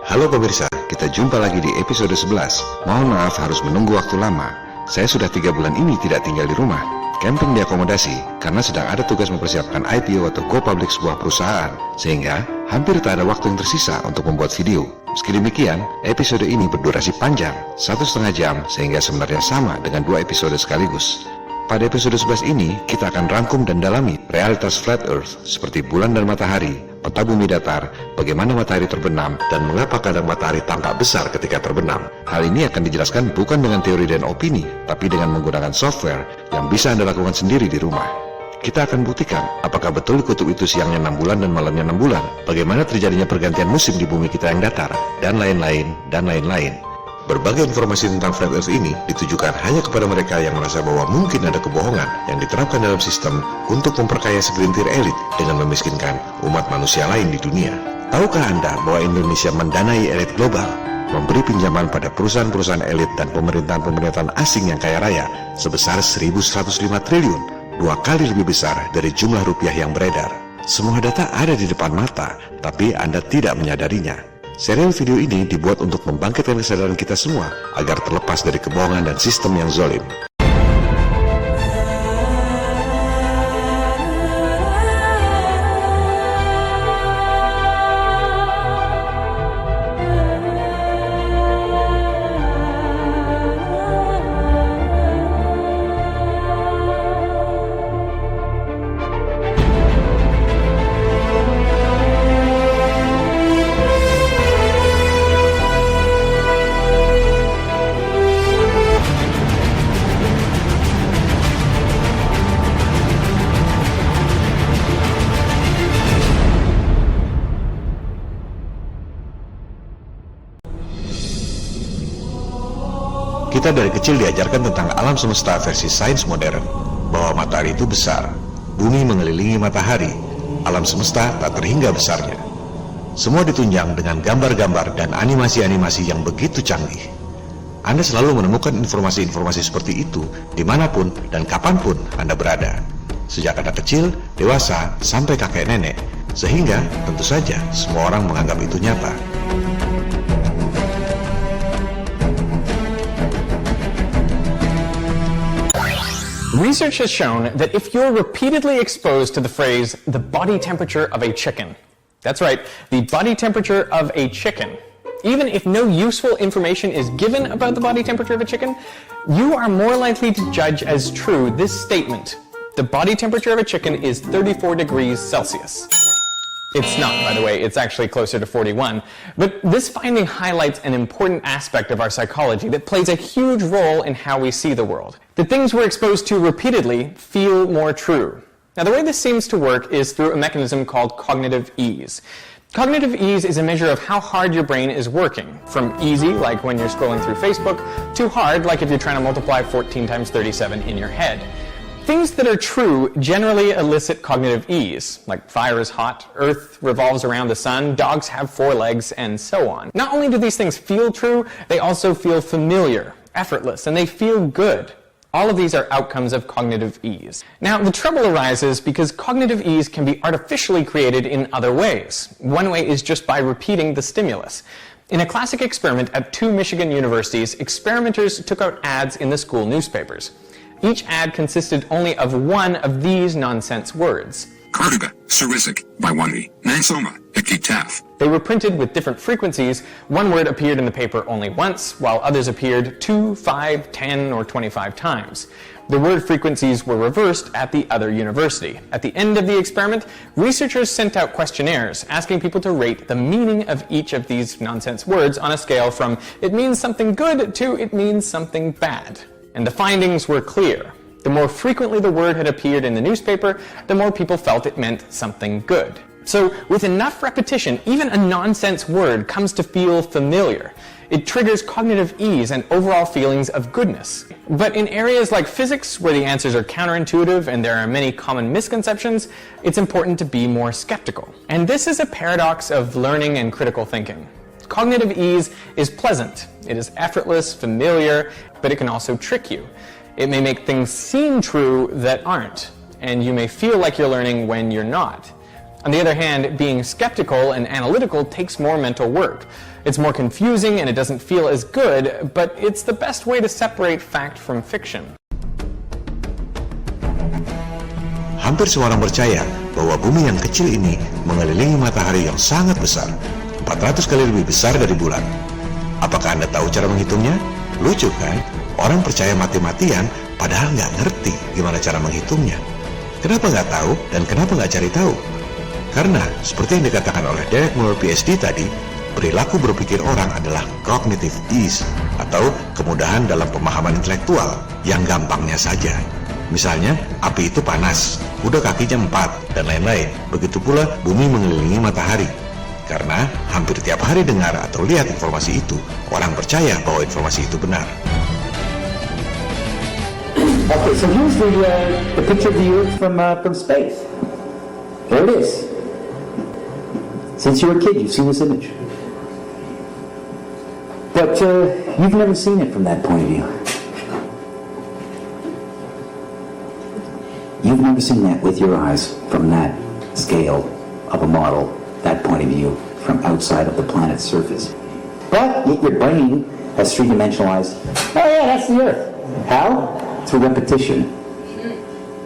Halo pemirsa, kita jumpa lagi di episode 11. Mohon maaf harus menunggu waktu lama. Saya sudah 3 bulan ini tidak tinggal di rumah, camping di akomodasi, karena sedang ada tugas mempersiapkan IPO atau go public sebuah perusahaan. Sehingga hampir tak ada waktu yang tersisa untuk membuat video. Meski demikian, episode ini berdurasi panjang, 1,5 jam, sehingga sebenarnya sama dengan 2 episode sekaligus. Pada episode 11 ini, kita akan rangkum dan dalami realitas flat earth seperti bulan dan matahari, peta bumi datar, bagaimana matahari terbenam, dan mengapa kadang matahari tampak besar ketika terbenam. Hal ini akan dijelaskan bukan dengan teori dan opini, tapi dengan menggunakan software yang bisa Anda lakukan sendiri di rumah. Kita akan buktikan apakah betul kutub itu siangnya 6 bulan dan malamnya 6 bulan, bagaimana terjadinya pergantian musim di bumi kita yang datar, dan lain-lain, dan lain-lain. Berbagai informasi tentang flat earth ini ditujukan hanya kepada mereka yang merasa bahwa mungkin ada kebohongan yang diterapkan dalam sistem untuk memperkaya segelintir elit dengan memiskinkan umat manusia lain di dunia. Tahukah Anda bahwa Indonesia mendanai elit global, memberi pinjaman pada perusahaan-perusahaan elit dan pemerintahan-pemerintahan asing yang kaya raya sebesar 1.105 triliun, 2 kali lebih besar dari jumlah rupiah yang beredar. Semua data ada di depan mata, tapi Anda tidak menyadarinya. Serial video ini dibuat untuk membangkitkan kesadaran kita semua agar terlepas dari kebohongan dan sistem yang zalim. Kita dari kecil diajarkan tentang alam semesta versi sains modern, bahwa matahari itu besar, bumi mengelilingi matahari, alam semesta tak terhingga besarnya. Semua ditunjang dengan gambar-gambar dan animasi-animasi yang begitu canggih. Anda selalu menemukan informasi-informasi seperti itu dimanapun dan kapanpun Anda berada, sejak anak kecil, dewasa, sampai kakek nenek, sehingga tentu saja semua orang menganggap itu nyata. Research has shown that if you're repeatedly exposed to the phrase, the body temperature of a chicken, that's right, the body temperature of a chicken, even if no useful information is given about the body temperature of a chicken, you are more likely to judge as true this statement: the body temperature of a chicken is 34 degrees Celsius. It's not, by the way, it's actually closer to 41. But this finding highlights an important aspect of our psychology that plays a huge role in how we see the world. The things we're exposed to repeatedly feel more true. Now, the way this seems to work is through a mechanism called cognitive ease. Cognitive ease is a measure of how hard your brain is working, from easy, like when you're scrolling through Facebook, to hard, like if you're trying to multiply 14 times 37 in your head. Things that are true generally elicit cognitive ease, like fire is hot, earth revolves around the sun, dogs have 4 legs, and so on. Not only do these things feel true, they also feel familiar, effortless, and they feel good. All of these are outcomes of cognitive ease. Now, the trouble arises because cognitive ease can be artificially created in other ways. One way is just by repeating the stimulus. In a classic experiment at 2 Michigan universities, experimenters took out ads in the school newspapers. Each ad consisted only of one of these nonsense words. Cardiga, Sarisic, Baiwani, Nansoma, Ikitaf. They were printed with different frequencies. One word appeared in the paper only once, while others appeared 2, 5, 10, or 25 times. The word frequencies were reversed at the other university. At the end of the experiment, researchers sent out questionnaires asking people to rate the meaning of each of these nonsense words on a scale from it means something good to it means something bad. And the findings were clear. The more frequently the word had appeared in the newspaper, the more people felt it meant something good. So, with enough repetition, even a nonsense word comes to feel familiar. It triggers cognitive ease and overall feelings of goodness. But in areas like physics, where the answers are counterintuitive and there are many common misconceptions, it's important to be more skeptical. And this is a paradox of learning and critical thinking. Cognitive ease is pleasant. It is effortless, familiar, but it can also trick you. It may make things seem true that aren't, and you may feel like you're learning when you're not. On the other hand, being skeptical and analytical takes more mental work. It's more confusing and it doesn't feel as good, but it's the best way to separate fact from fiction. Hampir semua orang percaya bahwa bumi yang kecil ini mengelilingi matahari yang sangat besar, 400 kali lebih besar dari bulan. Apakah Anda tahu cara menghitungnya? Lucu kan? Orang percaya mati-matian padahal nggak ngerti gimana cara menghitungnya. Kenapa nggak tahu dan kenapa nggak cari tahu? Karena, seperti yang dikatakan oleh Derek Muller PhD tadi, perilaku berpikir orang adalah cognitive ease, atau kemudahan dalam pemahaman intelektual, yang gampangnya saja. Misalnya, api itu panas, kuda kakinya 4, dan lain-lain. Begitu pula bumi mengelilingi matahari. Karena hampir tiap hari dengar atau lihat informasi itu, orang percaya bahwa informasi itu benar. Okay, so here's the picture of the Earth from space. There it is. Since you were a kid, you've seen this image. But you've never seen it from that point of view. You've never seen that with your eyes from that scale of a model, that point of view, from outside of the planet's surface. But yet your brain has three-dimensionalized, oh yeah, that's the Earth. How? Through repetition.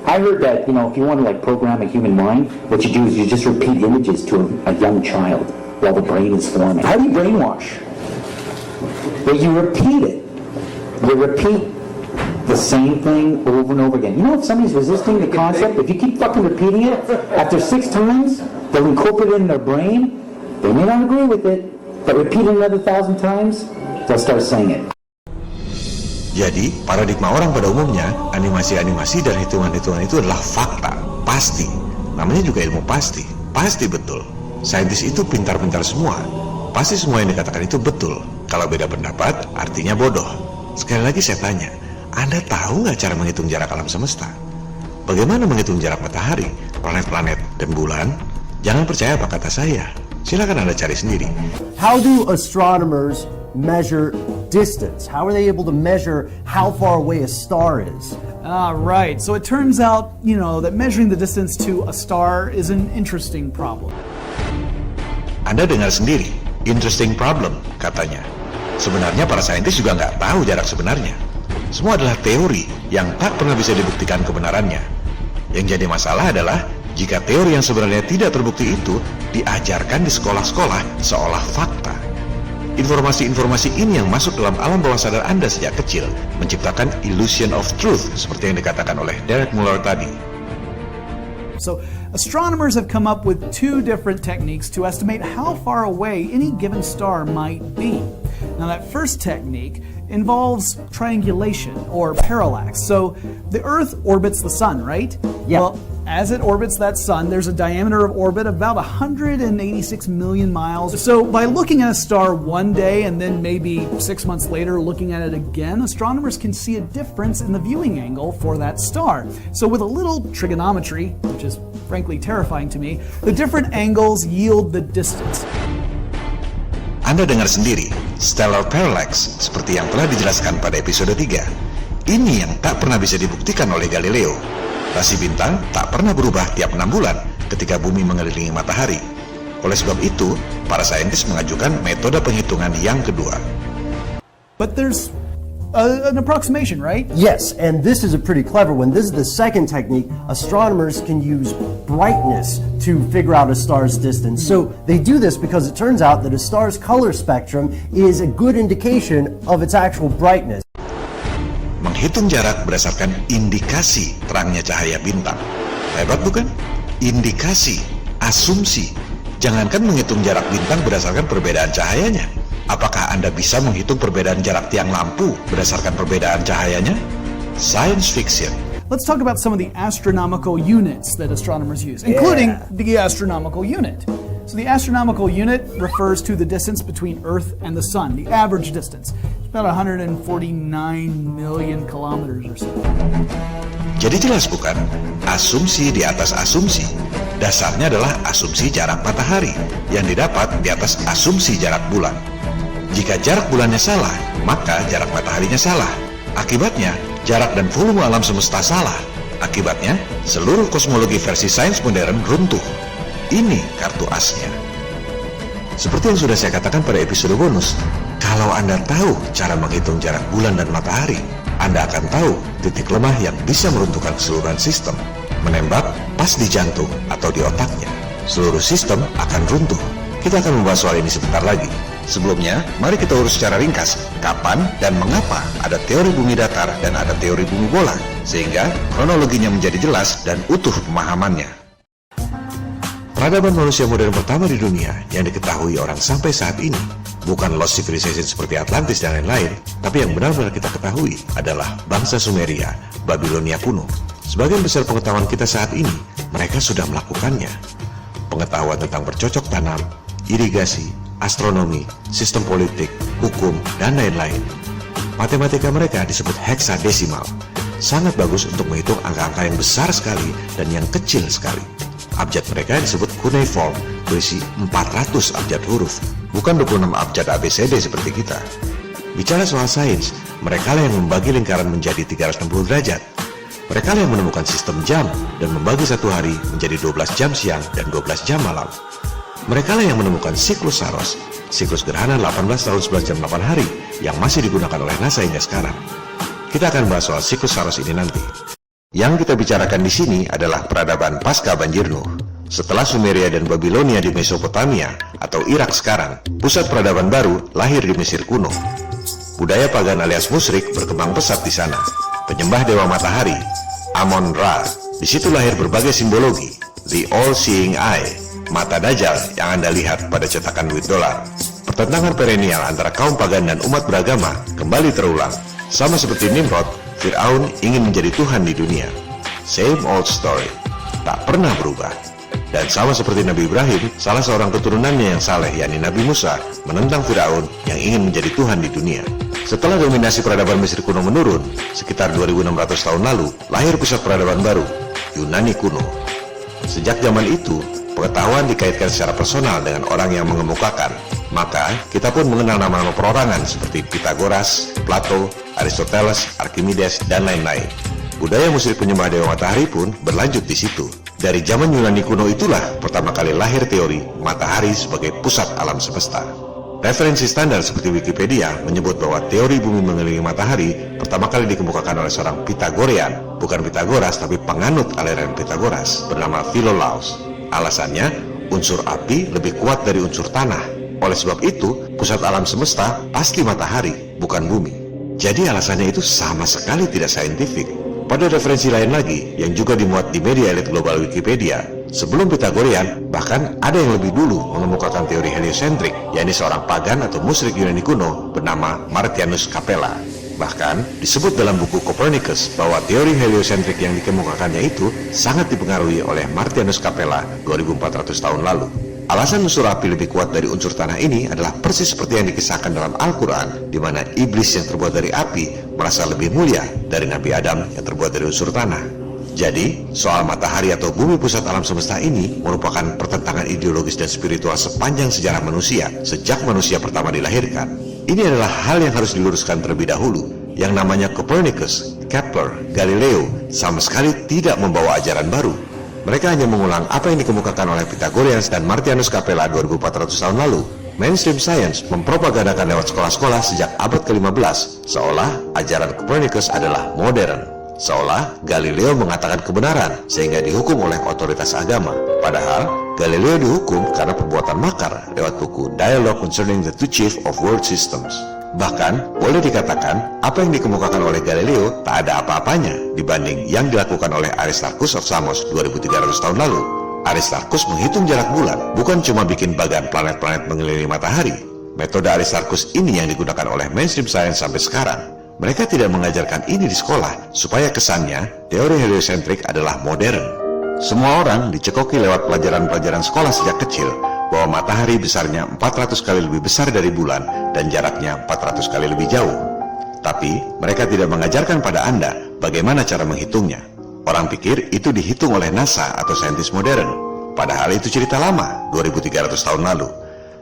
I heard that, if you want to program a human mind, what you do is you just repeat images to a young child while the brain is forming. How do you brainwash? Well, you repeat it. You repeat the same thing over and over again. If somebody's resisting the concept, if you keep fucking repeating it, after 6 times, they'll incorporate it in their brain. They may not agree with it, but repeat it another 1,000 times, they'll start saying it. Jadi, paradigma orang pada umumnya, animasi-animasi dan hitungan-hitungan itu adalah fakta, pasti. Namanya juga ilmu pasti, pasti betul. Saintis itu pintar-pintar semua. Pasti semua yang dikatakan itu betul. Kalau beda pendapat, artinya bodoh. Sekali lagi saya tanya, Anda tahu nggak cara menghitung jarak alam semesta? Bagaimana menghitung jarak matahari, planet-planet, dan bulan? Jangan percaya apa kata saya. Silakan Anda cari sendiri. How do astronomers measure distance? How are they able to measure how far away a star is? Right. So it turns out, that measuring the distance to a star is an interesting problem. Anda dengar sendiri, interesting problem, katanya. Sebenarnya para saintis juga nggak tahu jarak sebenarnya. Semua adalah teori yang tak pernah bisa dibuktikan kebenarannya. Yang jadi masalah adalah jika teori yang sebenarnya tidak terbukti itu diajarkan di sekolah-sekolah seolah fakta. Informasi-informasi ini yang masuk dalam alam bawah sadar Anda sejak kecil menciptakan illusion of truth seperti yang dikatakan oleh Derek Muller tadi. So, astronomers have come up with 2 different techniques to estimate how far away any given star might be. Now, that first technique involves triangulation or parallax. So, the Earth orbits the Sun, right? Yeah. Well, as it orbits that sun, there's a diameter of orbit of about 186 million miles. So by looking at a star one day and then maybe 6 months later looking at it again, astronomers can see a difference in the viewing angle for that star. So with a little trigonometry, which is frankly terrifying to me, the different angles yield the distance. Anda dengar sendiri, stellar parallax seperti yang telah dijelaskan pada episode 3. Ini yang tak pernah bisa dibuktikan oleh Galileo. Rasi bintang tak pernah berubah tiap 6 bulan ketika bumi mengelilingi matahari. Oleh sebab itu, para saintis mengajukan metode penghitungan yang kedua. But there's an approximation, right? Yes, and this is a pretty clever one. This is the second technique. Astronomers can use brightness to figure out a star's distance. So they do this because it turns out that a star's color spectrum is a good indication of its actual brightness. Menghitung jarak berdasarkan indikasi terangnya cahaya bintang. Hebat bukan? Indikasi, asumsi. Jangankan menghitung jarak bintang berdasarkan perbedaan cahayanya. Apakah Anda bisa menghitung perbedaan jarak tiang lampu berdasarkan perbedaan cahayanya? Science fiction. Let's talk about some of the astronomical units that astronomers use, including the astronomical unit. So the astronomical unit refers to the distance between Earth and the Sun, the average distance. It's about 149 million kilometers or so. Jadi jelas bukan? Asumsi di atas asumsi. Dasarnya adalah asumsi jarak matahari yang didapat di atas asumsi jarak bulan. Jika jarak bulannya salah, maka jarak mataharinya salah. Akibatnya, jarak dan volume alam semesta salah. Akibatnya, seluruh kosmologi versi sains modern runtuh. Ini kartu asnya. Seperti yang sudah saya katakan pada episode bonus, kalau Anda tahu cara menghitung jarak bulan dan matahari, Anda akan tahu titik lemah yang bisa meruntuhkan keseluruhan sistem. Menembak pas di jantung atau di otaknya, seluruh sistem akan runtuh. Kita akan membahas soal ini sebentar lagi. Sebelumnya, mari kita urus secara ringkas kapan dan mengapa ada teori bumi datar dan ada teori bumi bola, sehingga kronologinya menjadi jelas dan utuh pemahamannya. Peradaban manusia modern pertama di dunia yang diketahui orang sampai saat ini bukan lost civilization seperti Atlantis dan lain-lain, tapi yang benar-benar kita ketahui adalah bangsa Sumeria, Babilonia kuno. Sebagian besar pengetahuan kita saat ini, mereka sudah melakukannya. Pengetahuan tentang bercocok tanam, irigasi, astronomi, sistem politik, hukum, dan lain-lain. Matematika mereka disebut heksadesimal. Sangat bagus untuk menghitung angka-angka yang besar sekali dan yang kecil sekali. Abjad mereka disebut cuneiform, berisi 400 abjad huruf, bukan 26 abjad ABCD seperti kita. Bicara soal sains, mereka lah yang membagi lingkaran menjadi 360 derajat. Mereka lah yang menemukan sistem jam dan membagi satu hari menjadi 12 jam siang dan 12 jam malam. Mereka lah yang menemukan siklus Saros, siklus gerhana 18 tahun 11 jam 8 hari yang masih digunakan oleh NASA hingga sekarang. Kita akan bahas soal siklus Saros ini nanti. Yang kita bicarakan di sini adalah peradaban pasca banjir Nuh. Setelah Sumeria dan Babilonia di Mesopotamia atau Irak sekarang, pusat peradaban baru lahir di Mesir kuno. Budaya pagan alias musyrik berkembang pesat di sana. Penyembah dewa matahari, Amon-Ra. Di situ lahir berbagai simbologi, the all-seeing eye, mata Dajjal yang Anda lihat pada cetakan duit dolar. Pertentangan perennial antara kaum pagan dan umat beragama kembali terulang. Sama seperti Nimrod, Fir'aun ingin menjadi Tuhan di dunia. Same old story, tak pernah berubah. Dan sama seperti Nabi Ibrahim, salah seorang keturunannya yang saleh, yakni Nabi Musa, menentang Fir'aun yang ingin menjadi Tuhan di dunia. Setelah dominasi peradaban Mesir kuno menurun, sekitar 2600 tahun lalu, lahir pusat peradaban baru, Yunani kuno. Sejak zaman itu, pengetahuan dikaitkan secara personal dengan orang yang mengemukakan. Maka, kita pun mengenal nama-nama perorangan seperti Pythagoras, Plato, Aristoteles, Archimedes, dan lain-lain. Budaya musyrik penyembah dewa matahari pun berlanjut di situ. Dari zaman Yunani kuno itulah pertama kali lahir teori matahari sebagai pusat alam semesta. Referensi standar seperti Wikipedia menyebut bahwa teori bumi mengelilingi matahari pertama kali dikemukakan oleh seorang Pythagorean, bukan Pythagoras tapi penganut aliran Pythagoras, bernama Philolaus. Alasannya, unsur api lebih kuat dari unsur tanah. Oleh sebab itu, pusat alam semesta pasti matahari, bukan bumi. Jadi alasannya itu sama sekali tidak saintifik. Pada referensi lain lagi, yang juga dimuat di media elit global Wikipedia, sebelum Pythagorean, bahkan ada yang lebih dulu mengemukakan teori heliosentrik, yakni seorang pagan atau musyrik Yunani kuno bernama Martianus Capella. Bahkan disebut dalam buku Copernicus bahwa teori heliosentrik yang dikemukakannya itu sangat dipengaruhi oleh Martianus Capella 2400 tahun lalu. Alasan unsur api lebih kuat dari unsur tanah ini adalah persis seperti yang dikisahkan dalam Al-Quran, di mana iblis yang terbuat dari api merasa lebih mulia dari Nabi Adam yang terbuat dari unsur tanah. Jadi, soal matahari atau bumi pusat alam semesta ini merupakan pertentangan ideologis dan spiritual sepanjang sejarah manusia, sejak manusia pertama dilahirkan. Ini adalah hal yang harus diluruskan terlebih dahulu. Yang namanya Copernicus, Kepler, Galileo sama sekali tidak membawa ajaran baru. Mereka hanya mengulang apa yang dikemukakan oleh Pythagoreans dan Martianus Capella 2400 tahun lalu. Mainstream science mempropagandakan lewat sekolah-sekolah sejak abad ke-15, seolah ajaran Copernicus adalah modern. Seolah Galileo mengatakan kebenaran sehingga dihukum oleh otoritas agama. Padahal Galileo dihukum karena perbuatan makar lewat buku Dialogue Concerning the Two Chief of World Systems. Bahkan boleh dikatakan apa yang dikemukakan oleh Galileo tak ada apa-apanya dibanding yang dilakukan oleh Aristarchus of Samos 2300 tahun lalu. Aristarchus menghitung jarak bulan, bukan cuma bikin bagan planet-planet mengelilingi matahari. Metode Aristarchus ini yang digunakan oleh mainstream science sampai sekarang. Mereka tidak mengajarkan ini di sekolah, supaya kesannya teori heliosentrik adalah modern. Semua orang dicekoki lewat pelajaran-pelajaran sekolah sejak kecil, bahwa matahari besarnya 400 kali lebih besar dari bulan dan jaraknya 400 kali lebih jauh. Tapi mereka tidak mengajarkan pada Anda bagaimana cara menghitungnya. Orang pikir itu dihitung oleh NASA atau saintis modern. Padahal itu cerita lama, 2300 tahun lalu.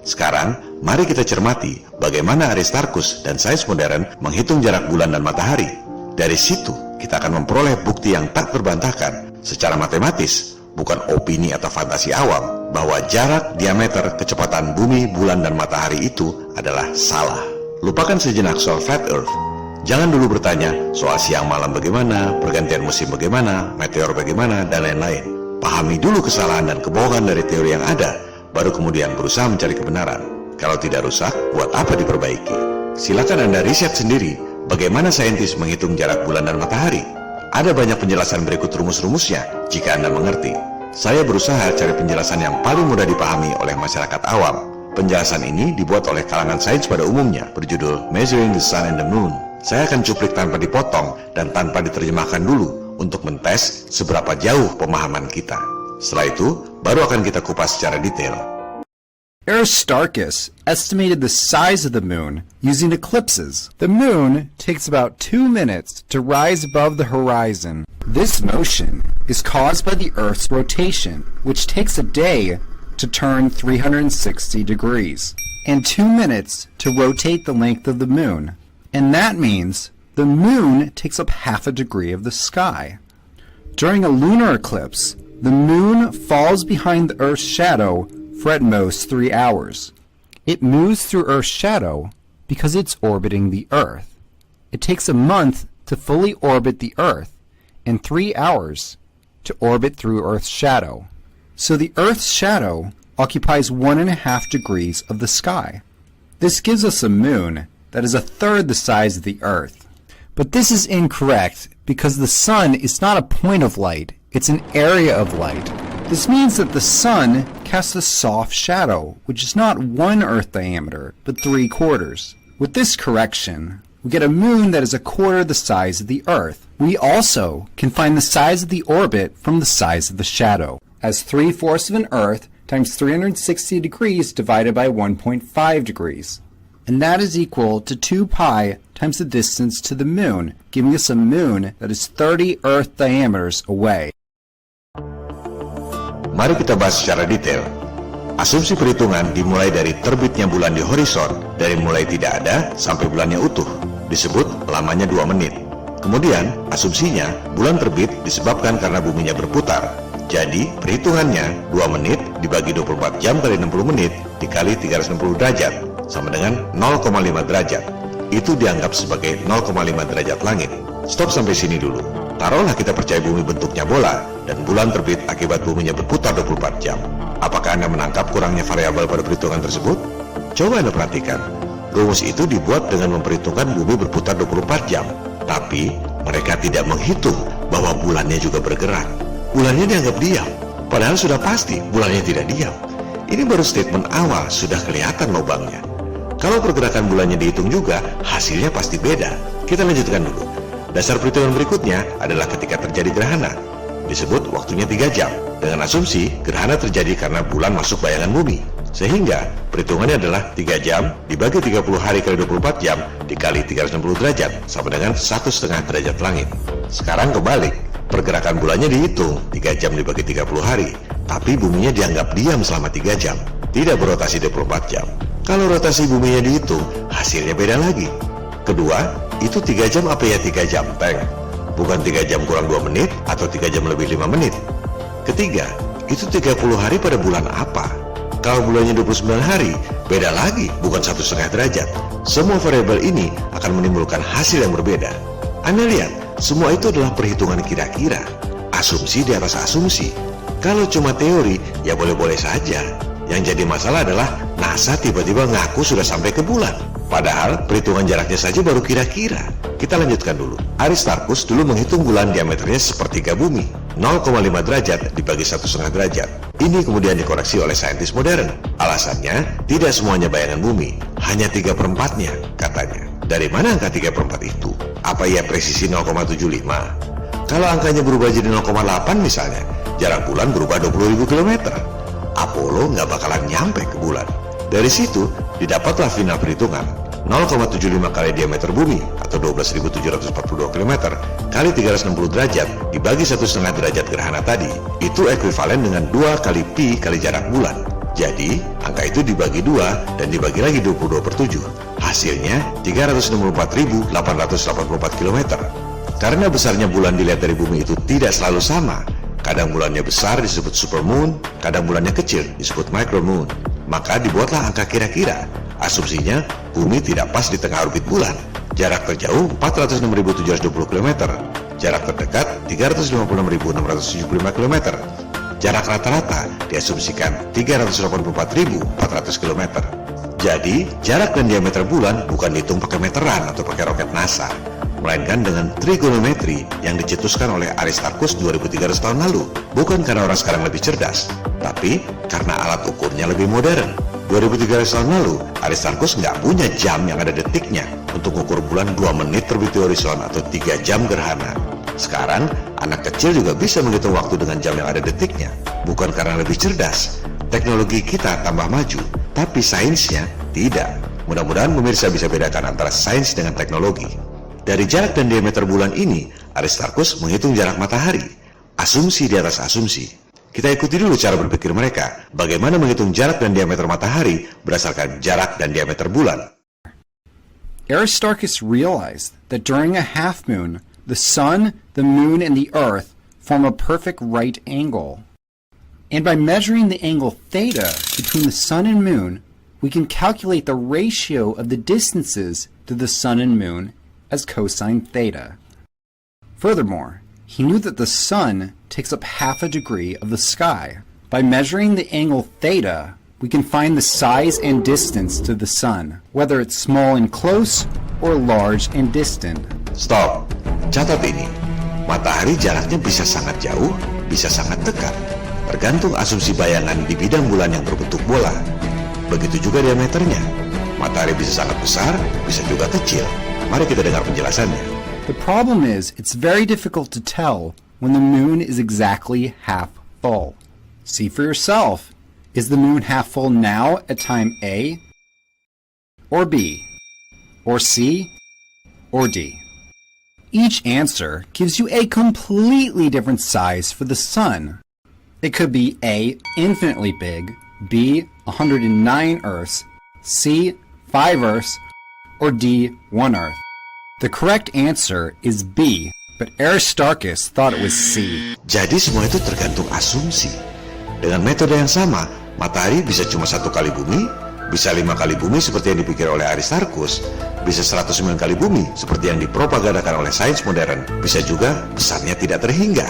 Sekarang, mari kita cermati bagaimana Aristarchus dan sains modern menghitung jarak bulan dan matahari. Dari situ, kita akan memperoleh bukti yang tak terbantahkan secara matematis bukan opini atau fantasi awam, bahwa jarak, diameter, kecepatan bumi, bulan, dan matahari itu adalah salah. Lupakan sejenak soal flat earth. Jangan dulu bertanya soal siang malam bagaimana, pergantian musim bagaimana, meteor bagaimana, dan lain-lain. Pahami dulu kesalahan dan kebohongan dari teori yang ada, baru kemudian berusaha mencari kebenaran. Kalau tidak rusak, buat apa diperbaiki? Silakan Anda riset sendiri bagaimana saintis menghitung jarak bulan dan matahari. Ada banyak penjelasan berikut rumus-rumusnya jika Anda mengerti. Saya berusaha cari penjelasan yang paling mudah dipahami oleh masyarakat awam. Penjelasan ini dibuat oleh kalangan sains pada umumnya, berjudul Measuring the Sun and the Moon. Saya akan cuplik tanpa dipotong dan tanpa diterjemahkan dulu untuk mentes seberapa jauh pemahaman kita. Setelah itu, baru akan kita kupas secara detail. Aristarchus estimated the size of the moon using eclipses. The moon takes about 2 minutes to rise above the horizon. This motion is caused by the Earth's rotation, which takes a day to turn 360 degrees, and 2 minutes to rotate the length of the moon. And that means the moon takes up half a degree of the sky. During a lunar eclipse, the moon falls behind the Earth's shadow for at most 3 hours. It moves through Earth's shadow because it's orbiting the Earth. It takes a month to fully orbit the Earth and 3 hours to orbit through Earth's shadow. So the Earth's shadow occupies 1.5 degrees of the sky. This gives us a moon that is a third the size of the Earth. But this is incorrect because the sun is not a point of light, it's an area of light. This means that the sun casts a soft shadow, which is not 1 Earth diameter, but 3/4. With this correction, we get a moon that is a quarter the size of the Earth. We also can find the size of the orbit from the size of the shadow, as 3/4 of an Earth times 360 degrees divided by 1.5 degrees. And that is equal to 2 pi times the distance to the moon, giving us a moon that is 30 Earth diameters away. Mari kita bahas secara detail. Asumsi perhitungan dimulai dari terbitnya bulan di horizon, dari mulai tidak ada sampai bulannya utuh. Disebut lamanya 2 menit. Kemudian, asumsinya bulan terbit disebabkan karena buminya berputar. Jadi, perhitungannya 2 menit dibagi 24 jam kali 60 menit dikali 360 derajat, sama dengan 0,5 derajat. Itu dianggap sebagai 0,5 derajat langit. Stop sampai sini dulu. Taruhlah kita percaya bumi bentuknya bola dan bulan terbit akibat buminya berputar 24 jam. Apakah Anda menangkap kurangnya variabel pada perhitungan tersebut? Coba Anda perhatikan. Rumus itu dibuat dengan memperhitungkan bumi berputar 24 jam. Tapi mereka tidak menghitung bahwa bulannya juga bergerak. Bulannya dianggap diam. Padahal sudah pasti bulannya tidak diam. Ini baru statement awal, sudah kelihatan lubangnya. Kalau pergerakan bulannya dihitung juga, hasilnya pasti beda. Kita lanjutkan dulu. Dasar perhitungan berikutnya adalah ketika terjadi gerhana. Disebut waktunya 3 jam. Dengan asumsi gerhana terjadi karena bulan masuk bayangan bumi. Sehingga perhitungannya adalah 3 jam dibagi 30 hari kali 24 jam dikali 360 derajat sama dengan 1,5 derajat langit. Sekarang kebalik. Pergerakan bulannya dihitung 3 jam dibagi 30 hari. Tapi buminya dianggap diam selama 3 jam. Tidak berotasi 24 jam. Kalau rotasi buminya dihitung, hasilnya beda lagi. Kedua, itu 3 jam apa ya 3 jam, Teng? Bukan 3 jam kurang 2 menit atau 3 jam lebih 5 menit. Ketiga, itu 30 hari pada bulan apa? Kalau bulannya 29 hari, beda lagi, bukan 1,5 derajat. Semua variabel ini akan menimbulkan hasil yang berbeda. Anda lihat, semua itu adalah perhitungan kira-kira. Asumsi di atas asumsi. Kalau cuma teori, ya boleh-boleh saja. Yang jadi masalah adalah NASA tiba-tiba ngaku sudah sampai ke bulan. Padahal perhitungan jaraknya saja baru kira-kira. Kita lanjutkan dulu. Aristarchus dulu menghitung bulan diameternya sepertiga bumi, 0,5 derajat dibagi 1,5 derajat. Ini kemudian dikoreksi oleh saintis modern. Alasannya, tidak semuanya bayangan bumi, hanya 3/4-nya katanya. Dari mana angka 3/4 itu? Apa ia presisi 0,75? Kalau angkanya berubah jadi 0,8 misalnya, jarak bulan berubah 20.000 km. Apollo nggak bakalan nyampe ke bulan. Dari situ didapatlah final perhitungan 0,75 kali diameter bumi atau 12.742 km kali 360 derajat dibagi 1,5 derajat gerhana tadi. Itu ekuivalen dengan 2 kali pi kali jarak bulan. Jadi angka itu dibagi 2 dan dibagi lagi 22/7. Hasilnya 364.884 km. Karena besarnya bulan dilihat dari bumi itu tidak selalu sama, Kadang bulannya besar disebut supermoon, kadang bulannya kecil disebut micromoon. Maka dibuatlah angka kira-kira. Asumsinya, bumi tidak pas di tengah orbit bulan. Jarak terjauh 406.720 km. Jarak terdekat 356.675 km. Jarak rata-rata diasumsikan 384.400 km. Jadi, jarak dan diameter bulan bukan dihitung pakai meteran atau pakai roket NASA, melainkan dengan trigonometri yang dicetuskan oleh Aristarchus 2300 tahun lalu. Bukan karena orang sekarang lebih cerdas, tapi karena alat ukurnya lebih modern. 2300 tahun lalu, Aristarchus nggak punya jam yang ada detiknya untuk ukur bulan 2 menit terbit di horizon atau 3 jam gerhana. Sekarang, anak kecil juga bisa menghitung waktu dengan jam yang ada detiknya. Bukan karena lebih cerdas, teknologi kita tambah maju, tapi sainsnya tidak. Mudah-mudahan pemirsa bisa bedakan antara sains dengan teknologi. Dari jarak dan diameter bulan ini, Aristarchus menghitung jarak matahari. Asumsi di atas asumsi. Kita ikuti dulu cara berpikir mereka, bagaimana menghitung jarak dan diameter matahari berdasarkan jarak dan diameter bulan. Aristarchus realized that during a half moon, the sun, the moon, and the earth form a perfect right angle. And by measuring the angle theta between the sun and moon, we can calculate the ratio of the distances to the sun and moon as cosine theta. Furthermore, he knew that the sun takes up half a degree of the sky. By measuring the angle theta, we can find the size and distance to the sun, whether it's small and close or large and distant. Stop. Catat ini. Matahari jaraknya bisa sangat jauh, bisa sangat dekat. Tergantung asumsi bayangan di bidang bulan yang berbentuk bola. Begitu juga diameternya. Matahari bisa sangat besar, bisa juga kecil. Mari kita dengar penjelasannya. The problem is, it's very difficult to tell when the moon is exactly half full. See for yourself. Is the moon half full now at time A, or B, or C, or D? Each answer gives you a completely different size for the sun. It could be A, infinitely big, B, 109 Earths, C, 5 Earths, or D, 1 Earth. The correct answer is B, but Aristarchus thought it was C. Jadi semua itu tergantung asumsi. Dengan metode yang sama, matahari bisa cuma 1 kali bumi, bisa 5 kali bumi seperti yang dipikir oleh Aristarchus, bisa 109 kali bumi seperti yang dipropagandakan oleh sains modern, bisa juga besarnya tidak terhingga.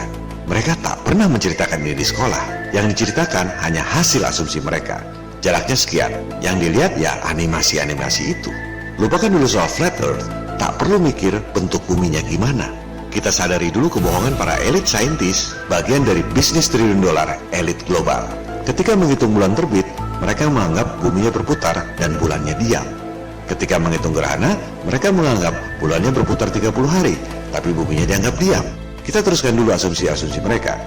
Mereka tak pernah menceritakan ini di sekolah. Yang diceritakan hanya hasil asumsi mereka. Jaraknya sekian, yang dilihat ya animasi-animasi itu. Lupakan dulu soal flat earth, tak perlu mikir bentuk buminya gimana. Kita sadari dulu kebohongan para elit saintis, bagian dari bisnis triliun dolar elit global. Ketika menghitung bulan terbit, mereka menganggap buminya berputar dan bulannya diam. Ketika menghitung gerhana, mereka menganggap bulannya berputar 30 hari, tapi buminya dianggap diam. Kita teruskan dulu asumsi-asumsi mereka.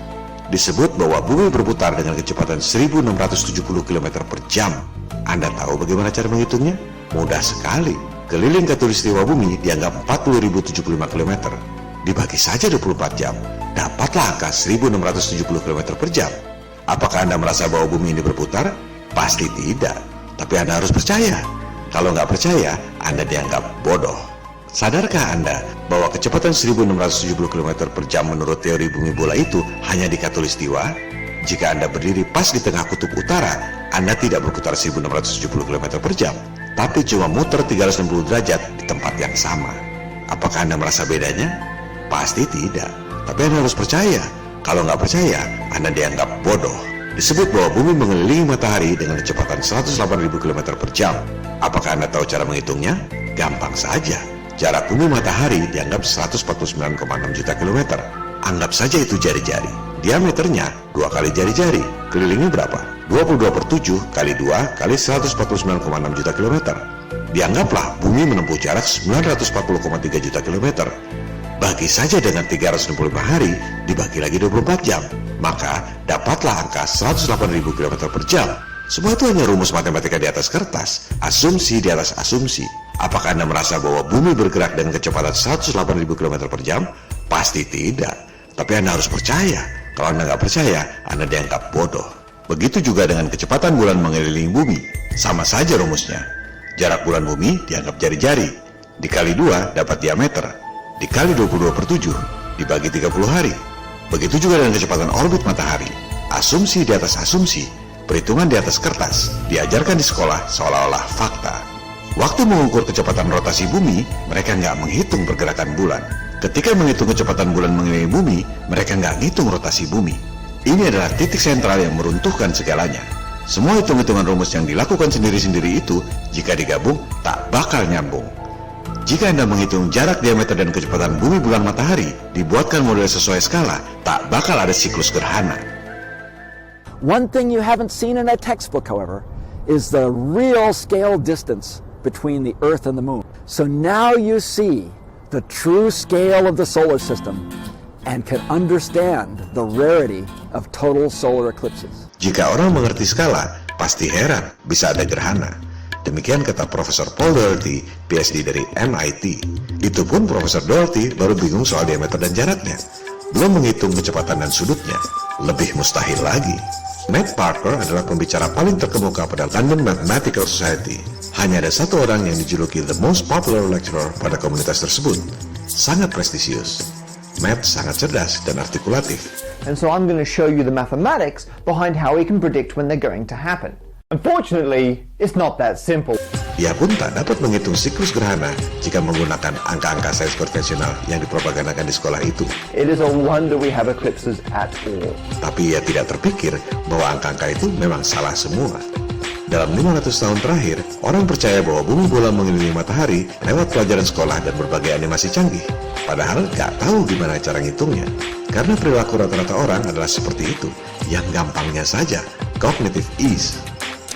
Disebut bahwa bumi berputar dengan kecepatan 1670 km per jam. Anda tahu bagaimana cara menghitungnya? Mudah sekali. Keliling khatulistiwa bumi dianggap 40.075 km. Dibagi saja 24 jam, dapatlah angka 1670 km per jam. Apakah Anda merasa bahwa bumi ini berputar? Pasti tidak. Tapi Anda harus percaya. Kalau nggak percaya, Anda dianggap bodoh. Sadarkah Anda bahwa kecepatan 1670 km per jam menurut teori bumi bola itu hanya di khatulistiwa? Jika Anda berdiri pas di tengah kutub utara, Anda tidak berputar 1670 km per jam, tapi cuma muter 360 derajat di tempat yang sama. Apakah Anda merasa bedanya? Pasti tidak. Tapi Anda harus percaya. Kalau nggak percaya, Anda dianggap bodoh. Disebut bahwa bumi mengelilingi matahari dengan kecepatan 108.000 km per jam. Apakah Anda tahu cara menghitungnya? Gampang saja. Jarak bumi matahari dianggap 149,6 juta kilometer. Anggap saja itu jari-jari. Diameternya 2 kali jari-jari. Kelilingnya berapa? 22/7 kali 2 kali 149,6 juta kilometer. Dianggaplah bumi menempuh jarak 940,3 juta kilometer. Bagi saja dengan 365 hari dibagi lagi 24 jam. Maka dapatlah angka 108.000 km per jam. Semua itu hanya rumus matematika di atas kertas, asumsi di atas asumsi. Apakah Anda merasa bahwa bumi bergerak dengan kecepatan 108.000 km per jam? Pasti tidak. Tapi Anda harus percaya. Kalau Anda nggak percaya, Anda dianggap bodoh. Begitu juga dengan kecepatan bulan mengelilingi bumi. Sama saja rumusnya. Jarak bulan bumi dianggap jari-jari. Dikali 2 dapat diameter. Dikali 22/7 dibagi 30 hari. Begitu juga dengan kecepatan orbit matahari. Asumsi di atas asumsi, perhitungan di atas kertas, diajarkan di sekolah seolah-olah fakta. Waktu mengukur kecepatan rotasi bumi, mereka nggak menghitung pergerakan bulan. Ketika menghitung kecepatan bulan mengelilingi bumi, mereka nggak ngitung rotasi bumi. Ini adalah titik sentral yang meruntuhkan segalanya. Semua hitung-hitungan rumus yang dilakukan sendiri-sendiri itu, jika digabung, tak bakal nyambung. Jika Anda menghitung jarak, diameter, dan kecepatan bumi, bulan, matahari, dibuatkan model sesuai skala, tak bakal ada siklus gerhana. One thing you haven't seen in a textbook, however, is the real scale distance between the Earth and the Moon. So now you see the true scale of the solar system and can understand the rarity of total solar eclipses. Jika orang mengerti skala, pasti heran bisa ada gerhana. Demikian kata Profesor Paul Doherty, PhD dari MIT. Itu pun Profesor Doherty baru bingung soal diameter dan jaraknya. Belum menghitung kecepatan dan sudutnya. Lebih mustahil lagi. Matt Parker adalah pembicara paling terkemuka pada London Mathematical Society. Hanya ada satu orang yang dijuluki the most popular lecturer pada komunitas tersebut. Sangat prestisius. Matt sangat cerdas dan artikulatif. And so I'm going to show you the mathematics behind how we can predict when they're going to happen. Unfortunately, it's not that simple. Ia pun tak dapat menghitung siklus gerhana jika menggunakan angka-angka sains konvensional yang dipropagandakan di sekolah itu. It is a wonder we have eclipses at all. Tapi ia tidak terpikir bahwa angka-angka itu memang salah semua. Dalam 500 tahun terakhir, orang percaya bahwa bumi bola mengelilingi matahari lewat pelajaran sekolah dan berbagai animasi canggih. Padahal gak tahu gimana cara ngitungnya. Karena perilaku rata-rata orang adalah seperti itu. Yang gampangnya saja, cognitive ease.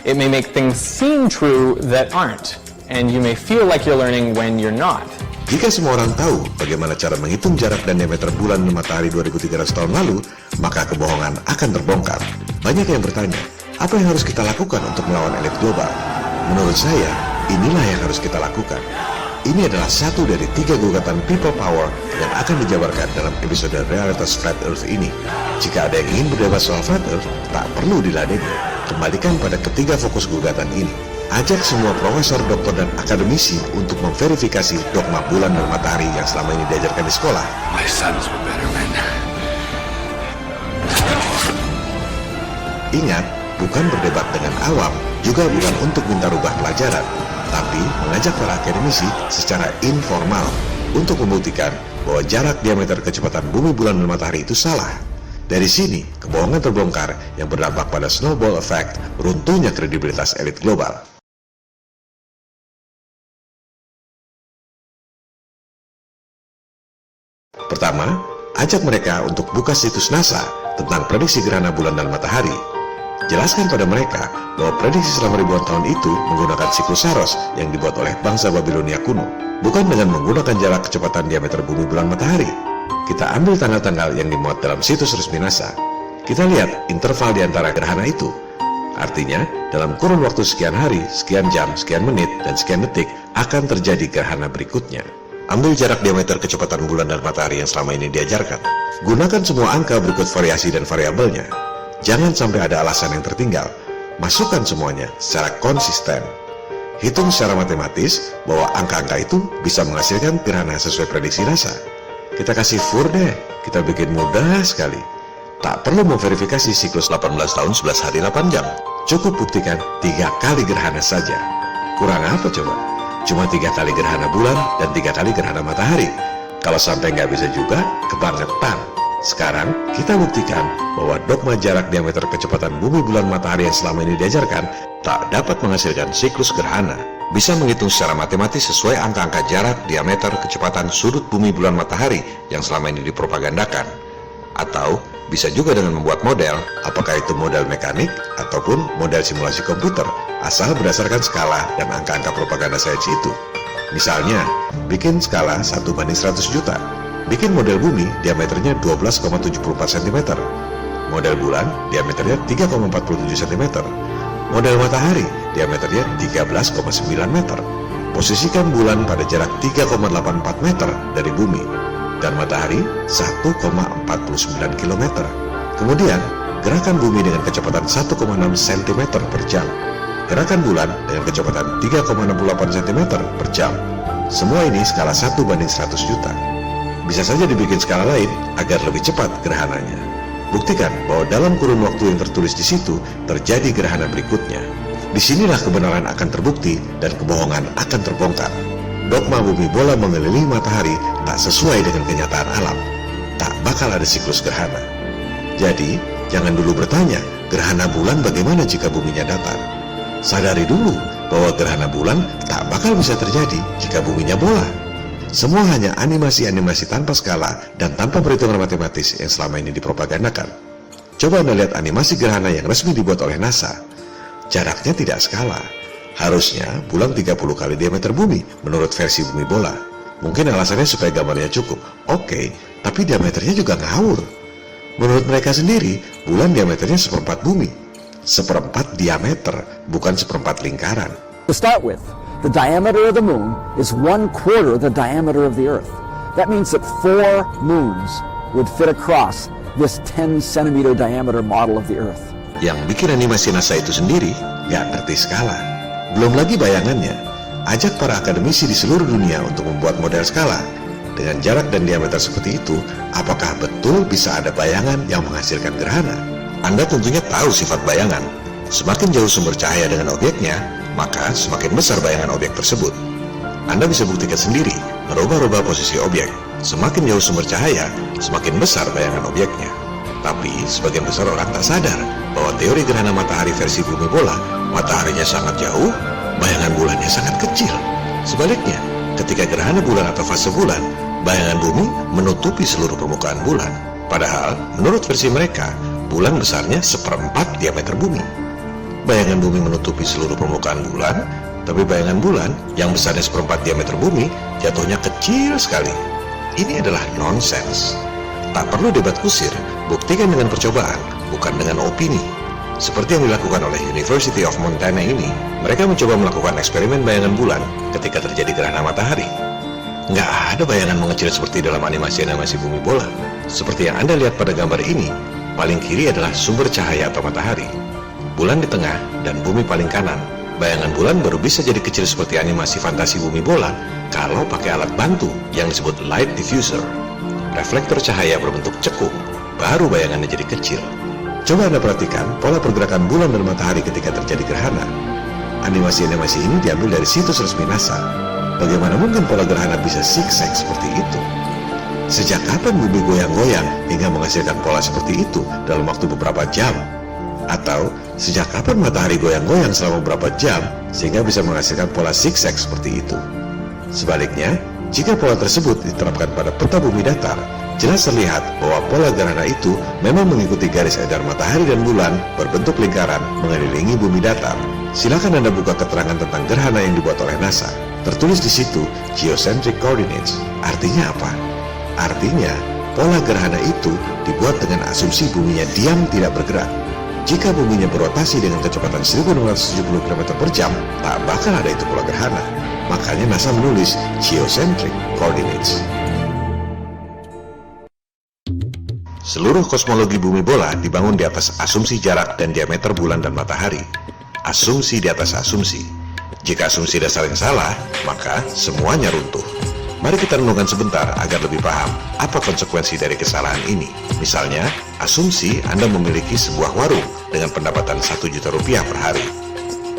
It may make things seem true that aren't, and you may feel like you're learning when you're not. Jika semua orang tahu bagaimana cara menghitung jarak dan diameter bulan dan matahari 2300 tahun lalu, maka kebohongan akan terbongkar. Banyak yang bertanya, apa yang harus kita lakukan untuk melawan elit global? Menurut saya, inilah yang harus kita lakukan. Ini adalah satu dari 3 gugatan people power yang akan dijabarkan dalam episode Realitas Flat Earth ini. Jika ada yang ingin berdebat soal Flat Earth, tak perlu diladeni. Kembalikan pada ketiga fokus gugatan ini. Ajak semua profesor, doktor, dan akademisi untuk memverifikasi dogma bulan dan matahari yang selama ini diajarkan di sekolah. My sons were better men. Ingat, bukan berdebat dengan awam, juga bukan untuk minta rubah pelajaran, tapi mengajak para akademisi secara informal untuk membuktikan bahwa jarak, diameter, kecepatan bumi, bulan, dan matahari itu salah. Dari sini, kebohongan terbongkar yang berdampak pada snowball effect, runtuhnya kredibilitas elit global. Pertama, ajak mereka untuk buka situs NASA tentang prediksi gerhana bulan dan matahari. Jelaskan pada mereka bahwa prediksi selama ribuan tahun itu menggunakan siklus Saros yang dibuat oleh bangsa Babilonia kuno, bukan dengan menggunakan jarak, kecepatan, diameter bumi, bulan, matahari. Kita ambil tanggal-tanggal yang dimuat dalam situs resmi NASA. Kita lihat interval di antara gerhana itu. Artinya, dalam kurun waktu sekian hari, sekian jam, sekian menit, dan sekian detik akan terjadi gerhana berikutnya. Ambil jarak, diameter, kecepatan bulan dan matahari yang selama ini diajarkan. Gunakan semua angka berikut variasi dan variabelnya. Jangan sampai ada alasan yang tertinggal. Masukkan semuanya secara konsisten. Hitung secara matematis bahwa angka-angka itu bisa menghasilkan gerhana sesuai prediksi NASA. Kita kasih fur deh, kita bikin mudah sekali. Tak perlu memverifikasi siklus 18 tahun 11 hari 8 jam. Cukup buktikan 3 kali gerhana saja. Kurang apa coba? Cuma 3 kali gerhana bulan dan 3 kali gerhana matahari. Kalau sampai nggak bisa juga, kebangetan. Sekarang, kita buktikan bahwa dogma jarak, diameter, kecepatan bumi, bulan, matahari yang selama ini diajarkan tak dapat menghasilkan siklus gerhana. Bisa menghitung secara matematis sesuai angka-angka jarak, diameter, kecepatan, sudut bumi, bulan, matahari yang selama ini dipropagandakan. Atau bisa juga dengan membuat model, apakah itu model mekanik ataupun model simulasi komputer, asal berdasarkan skala dan angka-angka propaganda sains itu. Misalnya, bikin skala 1:100 juta. Bikin model bumi, diameternya 12,74 cm. Model bulan, diameternya 3,47 cm. Model matahari, diameternya 13,9 meter. Posisikan bulan pada jarak 3,84 meter dari bumi. Dan matahari 1,49 km. Kemudian, gerakan bumi dengan kecepatan 1,6 cm per jam. Gerakan bulan dengan kecepatan 3,68 cm per jam. Semua ini skala 1:100 juta. Bisa saja dibikin skala lain agar lebih cepat gerhananya. Buktikan bahwa dalam kurun waktu yang tertulis di situ terjadi gerhana berikutnya. Disinilah kebenaran akan terbukti dan kebohongan akan terbongkar. Dogma bumi bola mengelilingi matahari tak sesuai dengan kenyataan alam. Tak bakal ada siklus gerhana. Jadi, jangan dulu bertanya, gerhana bulan bagaimana jika buminya datar? Sadari dulu bahwa gerhana bulan tak bakal bisa terjadi jika buminya bola. Semua hanya animasi-animasi tanpa skala dan tanpa perhitungan matematis yang selama ini dipropagandakan. Coba Anda lihat animasi gerhana yang resmi dibuat oleh NASA. Jaraknya tidak skala. Harusnya bulan 30 kali diameter bumi menurut versi bumi bola. Mungkin alasannya supaya gambarnya cukup. Oke, tapi diameternya juga ngawur. Menurut mereka sendiri, bulan diameternya seperempat bumi. Seperempat diameter, bukan seperempat lingkaran. To start with, the diameter of the moon is 1/4 the diameter of the Earth. That means that 4 moons would fit across this 10 centimeter diameter model of the Earth. Yang bikin animasi NASA itu sendiri gak ngerti skala. Belum lagi bayangannya. Ajak para akademisi di seluruh dunia untuk membuat model skala. Dengan jarak dan diameter seperti itu, apakah betul bisa ada bayangan yang menghasilkan gerhana? Anda tentunya tahu sifat bayangan. Semakin jauh sumber cahaya dengan objeknya, maka semakin besar bayangan objek tersebut. Anda bisa buktikan sendiri, merubah-rubah posisi objek. Semakin jauh sumber cahaya, semakin besar bayangan objeknya. Tapi, sebagian besar orang tak sadar bahwa teori gerhana matahari versi bumi bola, mataharinya sangat jauh, bayangan bulannya sangat kecil. Sebaliknya, ketika gerhana bulan atau fase bulan, bayangan bumi menutupi seluruh permukaan bulan. Padahal, menurut versi mereka, bulan besarnya seperempat diameter bumi. Bayangan bumi menutupi seluruh permukaan bulan, tapi bayangan bulan yang besarnya seperempat diameter bumi jatuhnya kecil sekali. Ini adalah nonsens. Tak perlu debat kusir, buktikan dengan percobaan, bukan dengan opini. Seperti yang dilakukan oleh University of Montana ini, mereka mencoba melakukan eksperimen bayangan bulan ketika terjadi gerhana matahari. Nggak ada bayangan mengecil seperti dalam animasi-animasi bumi bola. Seperti yang Anda lihat pada gambar ini, paling kiri adalah sumber cahaya atau matahari. Bulan di tengah dan bumi paling kanan. Bayangan bulan baru bisa jadi kecil seperti animasi fantasi bumi bola kalau pakai alat bantu yang disebut light diffuser. Reflektor cahaya berbentuk cekung, baru bayangannya jadi kecil. Coba Anda perhatikan pola pergerakan bulan dan matahari ketika terjadi gerhana. Animasi-animasi ini diambil dari situs resmi NASA. Bagaimana mungkin pola gerhana bisa zigzag seperti itu? Sejak kapan bumi goyang-goyang hingga menghasilkan pola seperti itu dalam waktu beberapa jam? Atau sejak kapan matahari goyang-goyang selama beberapa jam sehingga bisa menghasilkan pola zigzag seperti itu? Sebaliknya, jika pola tersebut diterapkan pada peta bumi datar, jelas terlihat bahwa pola gerhana itu memang mengikuti garis edar matahari dan bulan berbentuk lingkaran mengelilingi bumi datar. Silakan Anda buka keterangan tentang gerhana yang dibuat oleh NASA. Tertulis di situ geocentric coordinates. Artinya apa? Artinya, pola gerhana itu dibuat dengan asumsi buminya diam tidak bergerak. Jika buminya berotasi dengan kecepatan 1670 km per jam, tak bakal ada itu pola gerhana. Makanya NASA menulis geocentric coordinates. Seluruh kosmologi bumi bola dibangun di atas asumsi jarak dan diameter bulan dan matahari. Asumsi di atas asumsi. Jika asumsi dasarnya salah, maka semuanya runtuh. Mari kita renungkan sebentar agar lebih paham apa konsekuensi dari kesalahan ini. Misalnya, asumsi Anda memiliki sebuah warung dengan pendapatan 1 juta rupiah per hari.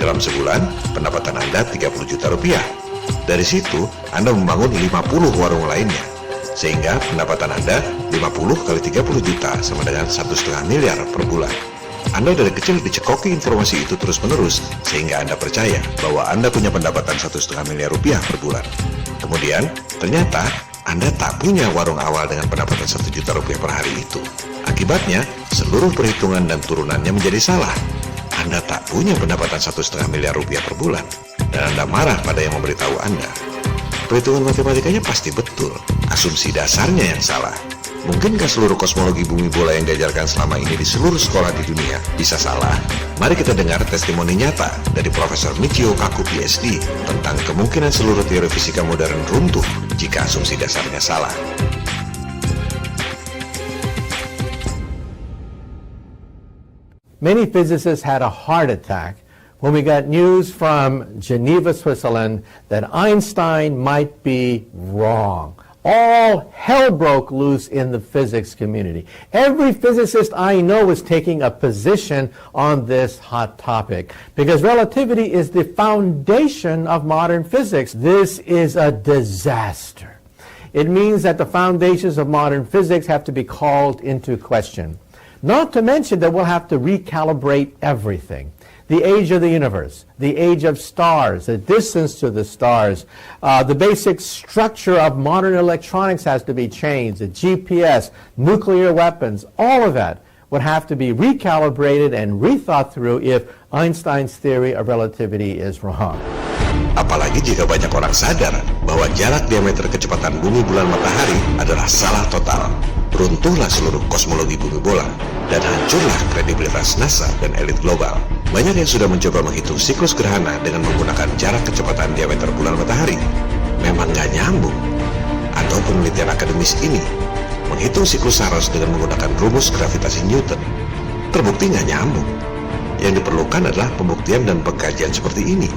Dalam sebulan, pendapatan Anda 30 juta rupiah. Dari situ, Anda membangun 50 warung lainnya. Sehingga pendapatan Anda 50 kali 30 juta sama dengan 1,5 miliar per bulan. Anda dari kecil dicekoki informasi itu terus-menerus sehingga Anda percaya bahwa Anda punya pendapatan 1,5 miliar rupiah per bulan. Kemudian, ternyata Anda tak punya warung awal dengan pendapatan 1 juta rupiah per hari itu. Akibatnya, seluruh perhitungan dan turunannya menjadi salah. Anda tak punya pendapatan 1,5 miliar rupiah per bulan, dan Anda marah pada yang memberitahu Anda. Perhitungan matematikanya pasti betul, asumsi dasarnya yang salah. Mungkinkah seluruh kosmologi bumi bola yang diajarkan selama ini di seluruh sekolah di dunia bisa salah? Mari kita dengar testimoni nyata dari Profesor Michio Kaku PhD tentang kemungkinan seluruh teori fisika modern runtuh jika asumsi dasarnya salah. Many physicists had a heart attack when we got news from Geneva, Switzerland, that Einstein might be wrong. all hell broke loose in the physics community. Every physicist I know is taking a position on this hot topic because relativity is the foundation of modern physics. This is a disaster. It means that the foundations of modern physics have to be called into question. Not to mention that we'll have to recalibrate everything. The age of the universe, the age of stars, the distance to the stars, the basic structure of modern electronics has to be changed, the GPS, nuclear weapons, all of that would have to be recalibrated and rethought through if Einstein's theory of relativity is wrong. Apalagi jika banyak orang sadar bahwa jarak diameter kecepatan bumi bulan matahari adalah salah total. Runtuhlah seluruh kosmologi bumi bola dan hancurlah kredibilitas NASA dan elit global. Banyak yang sudah mencoba menghitung siklus gerhana dengan menggunakan jarak kecepatan diameter bulan matahari. Memang nggak nyambung. Atau penelitian akademis ini menghitung siklus Saros dengan menggunakan rumus gravitasi Newton. Terbukti nggak nyambung. Yang diperlukan adalah pembuktian dan pengkajian seperti ini.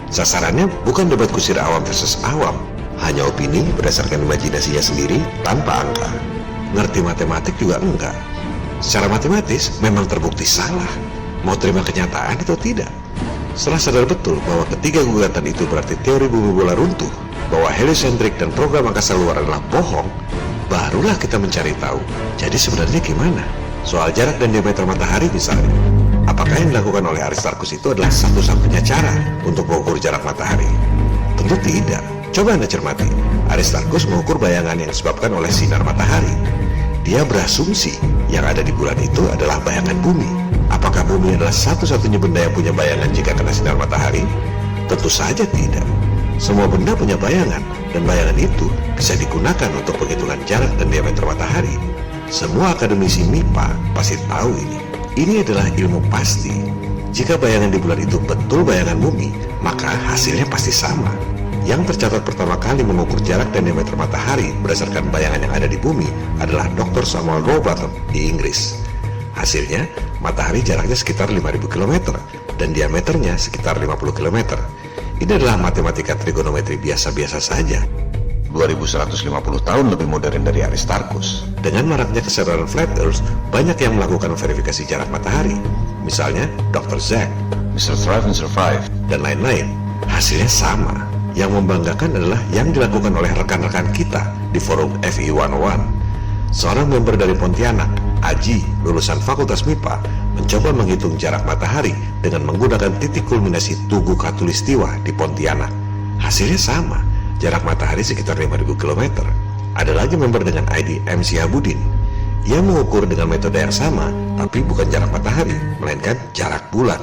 Sasarannya bukan debat kusir awam versus awam, hanya opini berdasarkan imajinasinya sendiri tanpa angka. Ngerti matematik juga enggak. Secara matematis memang terbukti salah. Mau terima kenyataan atau tidak? Setelah sadar betul bahwa ketiga gugatan itu berarti teori bumi bola runtuh, bahwa heliosentrik dan program angkasa luar adalah bohong, barulah kita mencari tahu. Jadi sebenarnya gimana? Soal jarak dan diameter matahari misalnya. Apakah yang dilakukan oleh Aristarchus itu adalah satu-satunya cara untuk mengukur jarak matahari? Tentu tidak. Coba Anda cermati. Aristarchus mengukur bayangan yang disebabkan oleh sinar matahari. Dia berasumsi yang ada di bulan itu adalah bayangan bumi. Apakah bumi adalah satu-satunya benda yang punya bayangan jika kena sinar matahari? Tentu saja tidak. Semua benda punya bayangan, dan bayangan itu bisa digunakan untuk penghitungan jarak dan diameter matahari. Semua akademisi MIPA pasti tahu ini. Ini adalah ilmu pasti. Jika bayangan di bulan itu betul bayangan bumi, maka hasilnya pasti sama. Yang tercatat pertama kali mengukur jarak dan diameter matahari berdasarkan bayangan yang ada di bumi adalah Dr. Samuel Rowbotham di Inggris. Hasilnya, matahari jaraknya sekitar 5.000 km dan diameternya sekitar 50 km. Ini adalah matematika trigonometri biasa-biasa saja. 2150 tahun lebih modern dari Aristarchus. Dengan maraknya kesadaran Flat Earth, banyak yang melakukan verifikasi jarak matahari. Misalnya Dr. Zach, Mr. Thrive and Survive, dan lain-lain. Hasilnya sama. Yang membanggakan adalah yang dilakukan oleh rekan-rekan kita di forum FI 101. Seorang member dari Pontianak, Aji, lulusan Fakultas MIPA, mencoba menghitung jarak matahari dengan menggunakan titik kulminasi Tugu Khatulistiwa di Pontianak. Hasilnya sama, jarak matahari sekitar 5.000 km. Ada lagi member dengan ID MC Habudin. Ia mengukur dengan metode yang sama, tapi bukan jarak matahari, melainkan jarak bulan.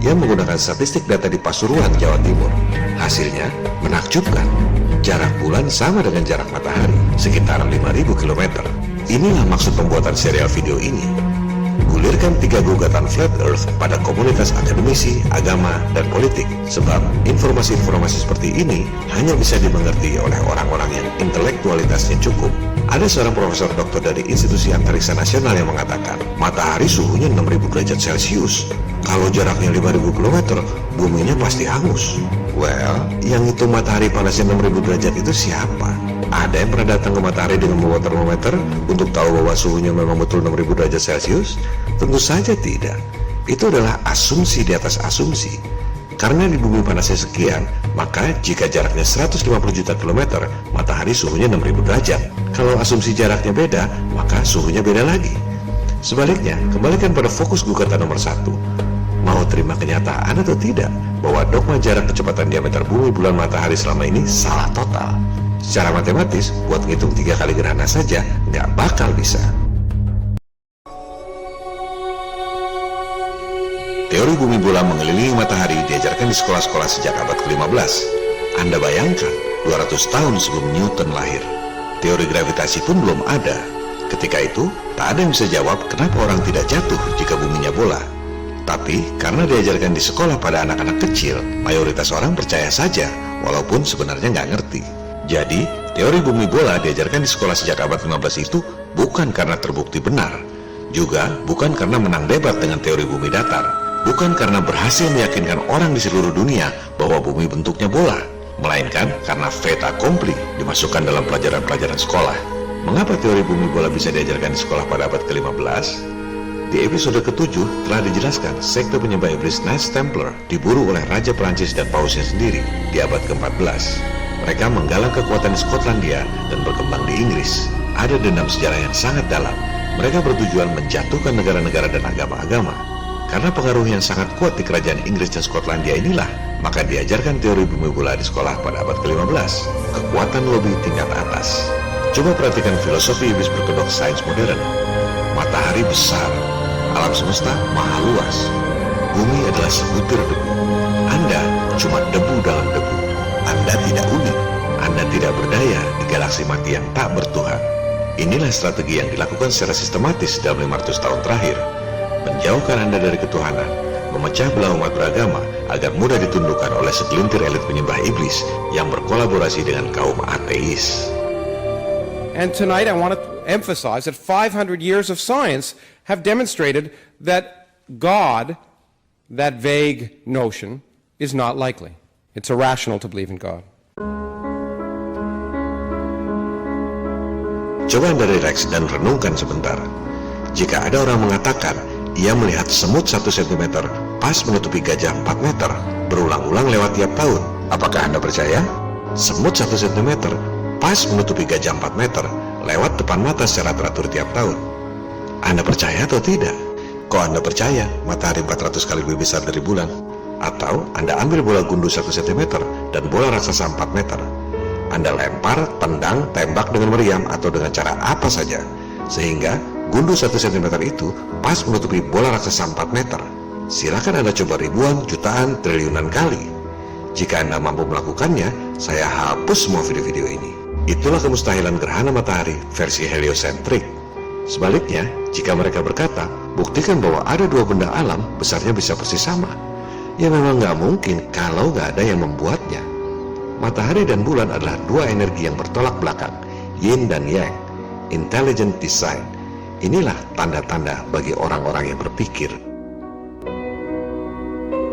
Ia menggunakan statistik data di Pasuruan, Jawa Timur. Hasilnya menakjubkan. Jarak bulan sama dengan jarak matahari, sekitar 5.000 km. Inilah maksud pembuatan serial video ini. Gulirkan 3 gugatan Flat Earth pada komunitas akademisi, agama, dan politik. Sebab informasi-informasi seperti ini hanya bisa dimengerti oleh orang-orang yang intelektualitasnya cukup. Ada seorang profesor doktor dari Institusi Antariksa Nasional yang mengatakan, matahari suhunya 6.000 derajat Celcius. Kalau jaraknya 5.000 km, buminya pasti hangus. Well, yang itu matahari panasnya 6.000 derajat itu siapa? Ada yang pernah datang ke matahari dengan membawa termometer untuk tahu bahwa suhunya memang betul 6.000 derajat Celcius? Tentu saja tidak. Itu adalah asumsi di atas asumsi. Karena di bumi panasnya sekian, maka jika jaraknya 150 juta kilometer, matahari suhunya 6.000 derajat. Kalau asumsi jaraknya beda, maka suhunya beda lagi. Sebaliknya, kembalikan pada fokus gugatan nomor 1. Mau terima kenyataan atau tidak bahwa dogma jarak kecepatan diameter bumi bulan matahari selama ini salah total? Secara matematis, buat ngitung 3 kali gerhana saja nggak bakal bisa. Teori bumi bola mengelilingi matahari diajarkan di sekolah-sekolah sejak abad ke-15. Anda bayangkan, 200 tahun sebelum Newton lahir. Teori gravitasi pun belum ada. Ketika itu, tak ada yang bisa jawab kenapa orang tidak jatuh jika buminya bola. Tapi, karena diajarkan di sekolah pada anak-anak kecil, mayoritas orang percaya saja, walaupun sebenarnya nggak ngerti. Jadi, teori bumi bola diajarkan di sekolah sejak abad 15 itu bukan karena terbukti benar. Juga bukan karena menang debat dengan teori bumi datar. Bukan karena berhasil meyakinkan orang di seluruh dunia bahwa bumi bentuknya bola. melainkan karena fait accompli dimasukkan dalam pelajaran-pelajaran sekolah. Mengapa teori bumi bola bisa diajarkan di sekolah pada abad ke-15? Di episode ke-7 telah dijelaskan sekte penyembah iblis Knights Templar diburu oleh Raja Perancis dan Pausnya sendiri di abad ke-14. Mereka menggalang kekuatan di Skotlandia dan berkembang di Inggris. Ada dendam sejarah yang sangat dalam. Mereka bertujuan menjatuhkan negara-negara dan agama-agama. Karena pengaruh yang sangat kuat di kerajaan Inggris dan Skotlandia inilah, maka diajarkan teori bumi bola di sekolah pada abad ke-15. Kekuatan lobby tingkat atas. Coba perhatikan filosofi iblis berkedok sains modern. Matahari besar, alam semesta maha luas. Bumi adalah sebutir debu. Anda cuma debu dalam debu. Anda tidak unik. Anda tidak berdaya di galaksi mati yang tak bertuhan. Inilah strategi yang dilakukan secara sistematis dalam 500 tahun terakhir. Menjauhkan Anda dari ketuhanan, memecah belah umat beragama agar mudah ditundukkan oleh segelintir elit penyembah iblis yang berkolaborasi dengan kaum ateis. And tonight I want to emphasize that 500 years of science have demonstrated that God, that vague notion, is not likely. It's irrational to believe in God. Coba Anda rileks dan renungkan sebentar. Jika ada orang mengatakan ia melihat semut 1 cm pas menutupi gajah 4 meter berulang-ulang lewat tiap tahun, apakah Anda percaya? Semut 1 cm pas menutupi gajah 4 meter lewat depan mata secara teratur tiap tahun. Anda percaya atau tidak? Kok Anda percaya matahari 400 kali lebih besar dari bulan? Atau Anda ambil bola gundu 1 cm dan bola raksasa 4 meter. Anda lempar, tendang, tembak dengan meriam atau dengan cara apa saja, sehingga gundu 1 cm itu pas menutupi bola raksasa 4 meter. Silakan Anda coba ribuan, jutaan, triliunan kali. Jika Anda mampu melakukannya, saya hapus semua video-video ini. Itulah kemustahilan gerhana matahari versi heliosentrik. Sebaliknya, jika mereka berkata, buktikan bahwa ada dua benda alam, besarnya bisa persis sama. Ya memang nggak mungkin kalau nggak ada yang membuatnya. Matahari dan bulan adalah dua energi yang bertolak belakang, yin dan yang. Intelligent design. Inilah tanda-tanda bagi orang-orang yang berpikir.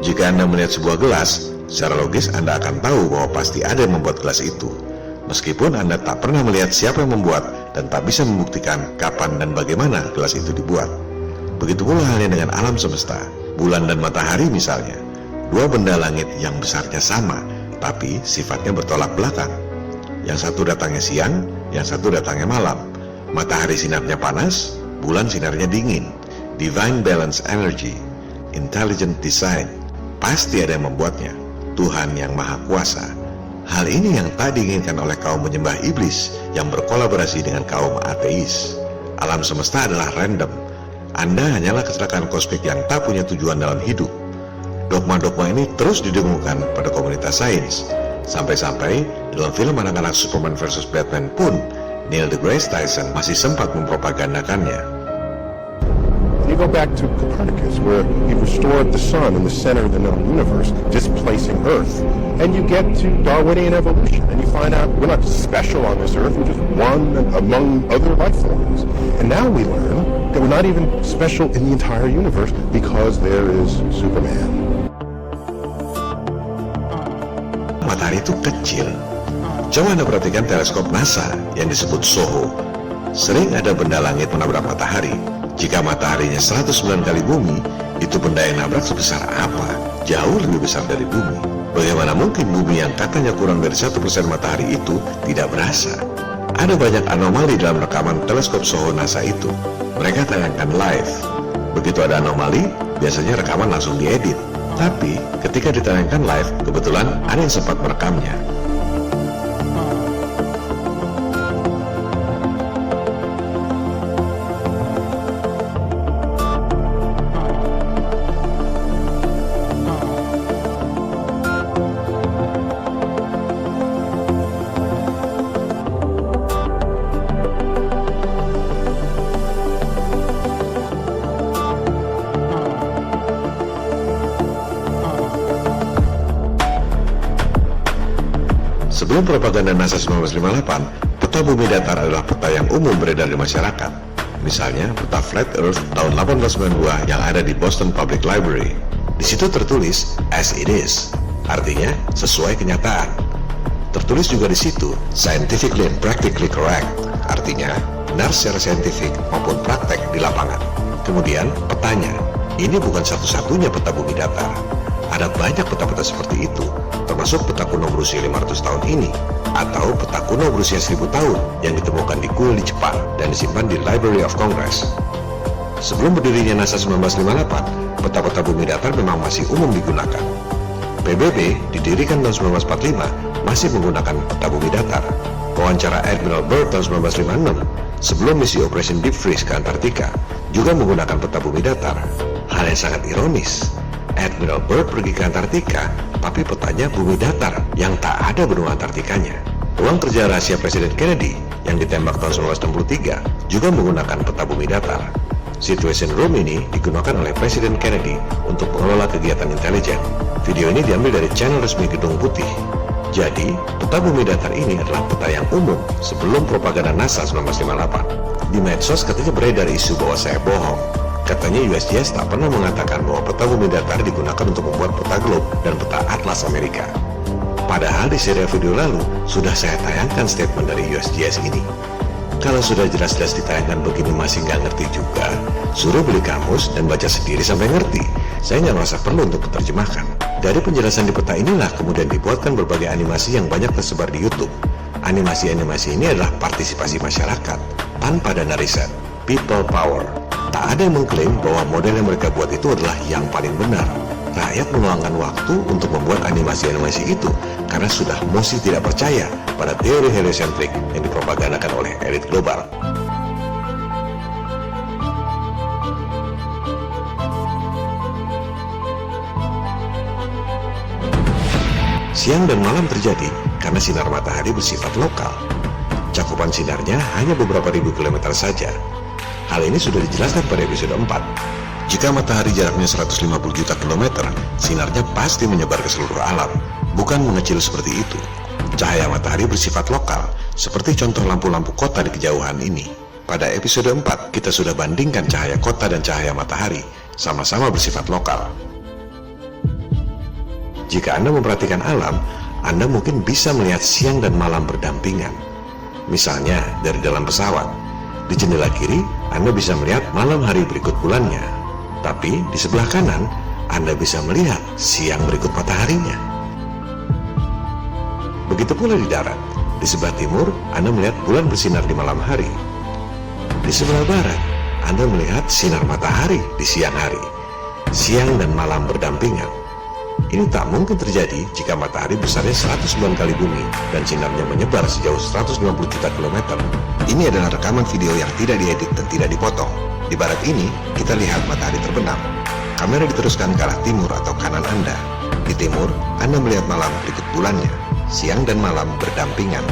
Jika Anda melihat sebuah gelas, secara logis Anda akan tahu bahwa pasti ada yang membuat gelas itu. Meskipun Anda tak pernah melihat siapa yang membuat dan tak bisa membuktikan kapan dan bagaimana gelas itu dibuat. Begitu pula halnya dengan alam semesta, bulan dan matahari misalnya. Dua benda langit yang besarnya sama, tapi sifatnya bertolak belakang. Yang satu datangnya siang, yang satu datangnya malam. Matahari sinarnya panas, bulan sinarnya dingin. Divine balance energy, intelligent design. Pasti ada yang membuatnya, Tuhan yang maha kuasa. Hal ini yang tak diinginkan oleh kaum penyembah iblis yang berkolaborasi dengan kaum ateis. Alam semesta adalah random. Anda hanyalah kecelakaan kosmik yang tak punya tujuan dalam hidup. Dogma-dogma ini terus didengungkan pada komunitas sains. Sampai-sampai dalam film anak-anak Superman vs Batman pun, Neil deGrasse Tyson masih sempat mempropagandakannya. You go back to Copernicus, where he restored the sun in the center of the known universe, displacing Earth. And you get to Darwinian evolution, and you find out we're not special on this Earth, we're just one among other life forms. And now we learn that we're not even special in the entire universe because there is Superman. Matahari itu kecil. Coba Anda perhatikan teleskop NASA yang disebut SOHO. Sering ada benda langit menabrak matahari. Jika mataharinya 109 kali bumi, itu benda yang nabrak sebesar apa? Jauh lebih besar dari bumi. Bagaimana mungkin bumi yang katanya kurang dari 1% matahari itu tidak berasa? Ada banyak anomali dalam rekaman teleskop SOHO NASA itu. Mereka tayangkan live. Begitu ada anomali, biasanya rekaman langsung diedit. Tapi ketika ditayangkan live, kebetulan ada yang sempat merekamnya. Sebelum propaganda NASA 1958, peta bumi datar adalah peta yang umum beredar di masyarakat. Misalnya, peta Flat Earth tahun 1892 yang ada di Boston Public Library. Di situ tertulis, as it is, artinya sesuai kenyataan. Tertulis juga di situ, scientifically and practically correct, artinya benar secara saintifik maupun praktek di lapangan. Kemudian petanya, ini bukan satu-satunya peta bumi datar. Ada banyak peta-peta seperti itu, termasuk peta kuno berusia 500 tahun ini, atau peta kuno berusia 1000 tahun yang ditemukan di kuil di Jepang dan disimpan di Library of Congress. Sebelum berdirinya NASA 1958, peta-peta bumi datar memang masih umum digunakan. PBB didirikan tahun 1945 masih menggunakan peta bumi datar. Wawancara Admiral Byrd tahun 1956 sebelum misi Operation Deep Freeze ke Antartika juga menggunakan peta bumi datar. Hal yang sangat ironis, Admiral Byrd pergi ke Antartika, tapi petanya bumi datar yang tak ada benua Antartikanya. Ruang kerja rahasia Presiden Kennedy yang ditembak tahun 1963 juga menggunakan peta bumi datar. Situation Room ini digunakan oleh Presiden Kennedy untuk mengelola kegiatan intelijen. Video ini diambil dari channel resmi Gedung Putih. Jadi, peta bumi datar ini adalah peta yang umum sebelum propaganda NASA 1958. Di medsos katanya beredar isu bahwa saya bohong. Katanya USGS tak pernah mengatakan bahwa peta bumi datar digunakan untuk membuat peta globe dan peta atlas Amerika. Padahal di serial video lalu sudah saya tayangkan statement dari USGS ini. Kalau sudah jelas-jelas ditayangkan begini masih nggak ngerti juga, suruh beli kamus dan baca sendiri sampai ngerti. Saya nggak merasa perlu untuk menerjemahkan. Dari penjelasan di peta inilah kemudian dibuatkan berbagai animasi yang banyak tersebar di YouTube. Animasi-animasi ini adalah partisipasi masyarakat tanpa dana riset, people power. Tak ada yang mengklaim bahwa model yang mereka buat itu adalah yang paling benar. Rakyat meluangkan waktu untuk membuat animasi-animasi itu karena sudah mesti tidak percaya pada teori heliosentrik yang dipropagandakan oleh elit global. Siang dan malam terjadi karena sinar matahari bersifat lokal. Cakupan sinarnya hanya beberapa ribu kilometer saja. Hal ini sudah dijelaskan pada episode 4. Jika matahari jaraknya 150 juta kilometer, sinarnya pasti menyebar ke seluruh alam, bukan mengecil seperti itu. Cahaya matahari bersifat lokal, seperti contoh lampu-lampu kota di kejauhan ini. Pada episode 4, kita sudah bandingkan cahaya kota dan cahaya matahari, sama-sama bersifat lokal. Jika Anda memperhatikan alam, Anda mungkin bisa melihat siang dan malam berdampingan. Misalnya, dari dalam pesawat. Di jendela kiri, Anda bisa melihat malam hari berikut bulannya. Tapi di sebelah kanan, Anda bisa melihat siang berikut mataharinya. Begitu pula di darat. Di sebelah timur, Anda melihat bulan bersinar di malam hari. Di sebelah barat, Anda melihat sinar matahari di siang hari. Siang dan malam berdampingan. Ini tak mungkin terjadi jika matahari besarnya 109 kali bumi dan sinarnya menyebar sejauh 150 juta kilometer. Ini adalah rekaman video yang tidak diedit dan tidak dipotong. Di barat ini, kita lihat matahari terbenam. Kamera diteruskan ke arah timur atau kanan Anda. Di timur, Anda melihat malam berikut bulannya. Siang dan malam berdampingan.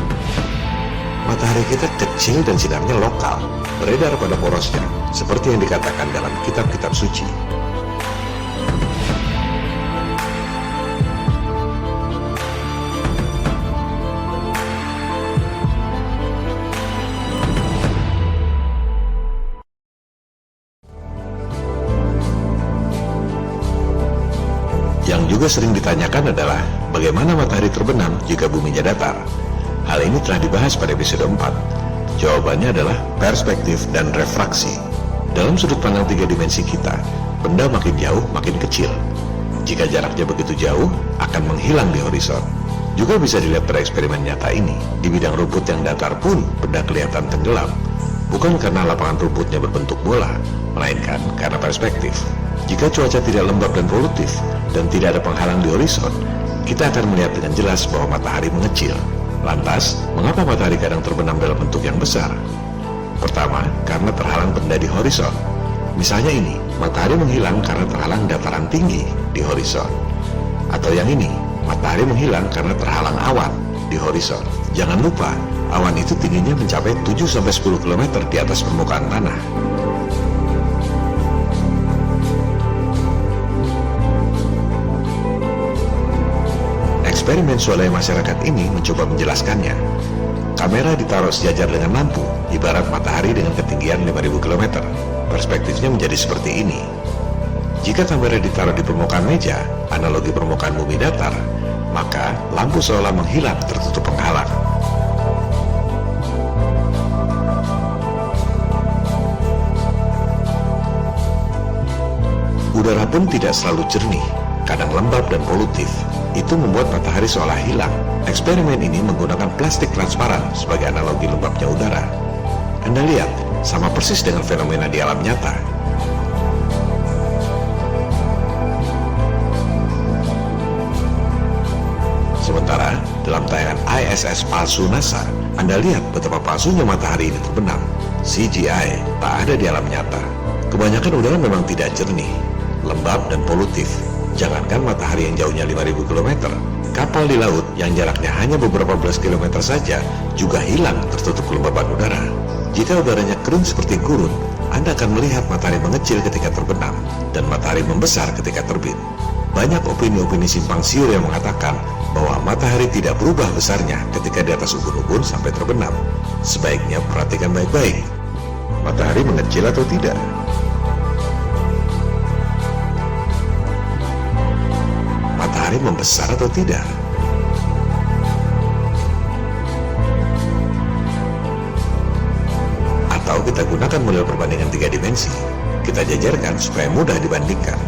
Matahari kita kecil dan sinarnya lokal, beredar pada porosnya, seperti yang dikatakan dalam kitab-kitab suci. Yang juga sering ditanyakan adalah bagaimana matahari terbenam jika buminya datar. Hal ini telah dibahas pada episode 4. Jawabannya adalah perspektif dan refraksi. Dalam sudut pandang 3 dimensi kita, benda makin jauh makin kecil. Jika jaraknya begitu jauh, akan menghilang di horizon. Juga bisa dilihat pada eksperimen nyata ini. Di bidang rumput yang datar pun benda kelihatan tenggelam. Bukan karena lapangan rumputnya berbentuk bola, melainkan karena perspektif. Jika cuaca tidak lembab dan polutif, dan tidak ada penghalang di horizon, kita akan melihat dengan jelas bahwa matahari mengecil. Lantas, mengapa matahari kadang terbenam dalam bentuk yang besar? Pertama, karena terhalang benda di horizon. Misalnya ini, matahari menghilang karena terhalang dataran tinggi di horizon. Atau yang ini, matahari menghilang karena terhalang awan di horizon. Jangan lupa, awan itu tingginya mencapai 7-10 km di atas permukaan tanah. Eksperimen swadaya masyarakat ini mencoba menjelaskannya. Kamera ditaruh sejajar dengan lampu, ibarat matahari dengan ketinggian 5.000 km. Perspektifnya menjadi seperti ini. Jika kamera ditaruh di permukaan meja, analogi permukaan bumi datar, maka lampu seolah menghilang tertutup penghalang. terhalang. Udara pun tidak selalu jernih, kadang lembab dan polutif. Itu membuat matahari seolah hilang. Eksperimen ini menggunakan plastik transparan sebagai analogi lembabnya udara. Anda lihat, sama persis dengan fenomena di alam nyata. Sementara, dalam tayangan ISS palsu NASA, Anda lihat betapa palsunya matahari ini terbenam. CGI tak ada di alam nyata. Kebanyakan udara memang tidak jernih, lembab dan polutif. Jangankan matahari yang jauhnya 5.000 km, kapal di laut yang jaraknya hanya beberapa belas kilometer saja juga hilang tertutup kelembaban udara. Jika udaranya kering seperti gurun, Anda akan melihat matahari mengecil ketika terbenam dan matahari membesar ketika terbit. Banyak opini-opini simpang siur yang mengatakan bahwa matahari tidak berubah besarnya ketika di atas ubun-ubun sampai terbenam. Sebaiknya perhatikan baik-baik. Matahari mengecil atau tidak? Matahari membesar atau tidak? Atau kita gunakan model perbandingan 3 dimensi. Kita jajarkan supaya mudah dibandingkan.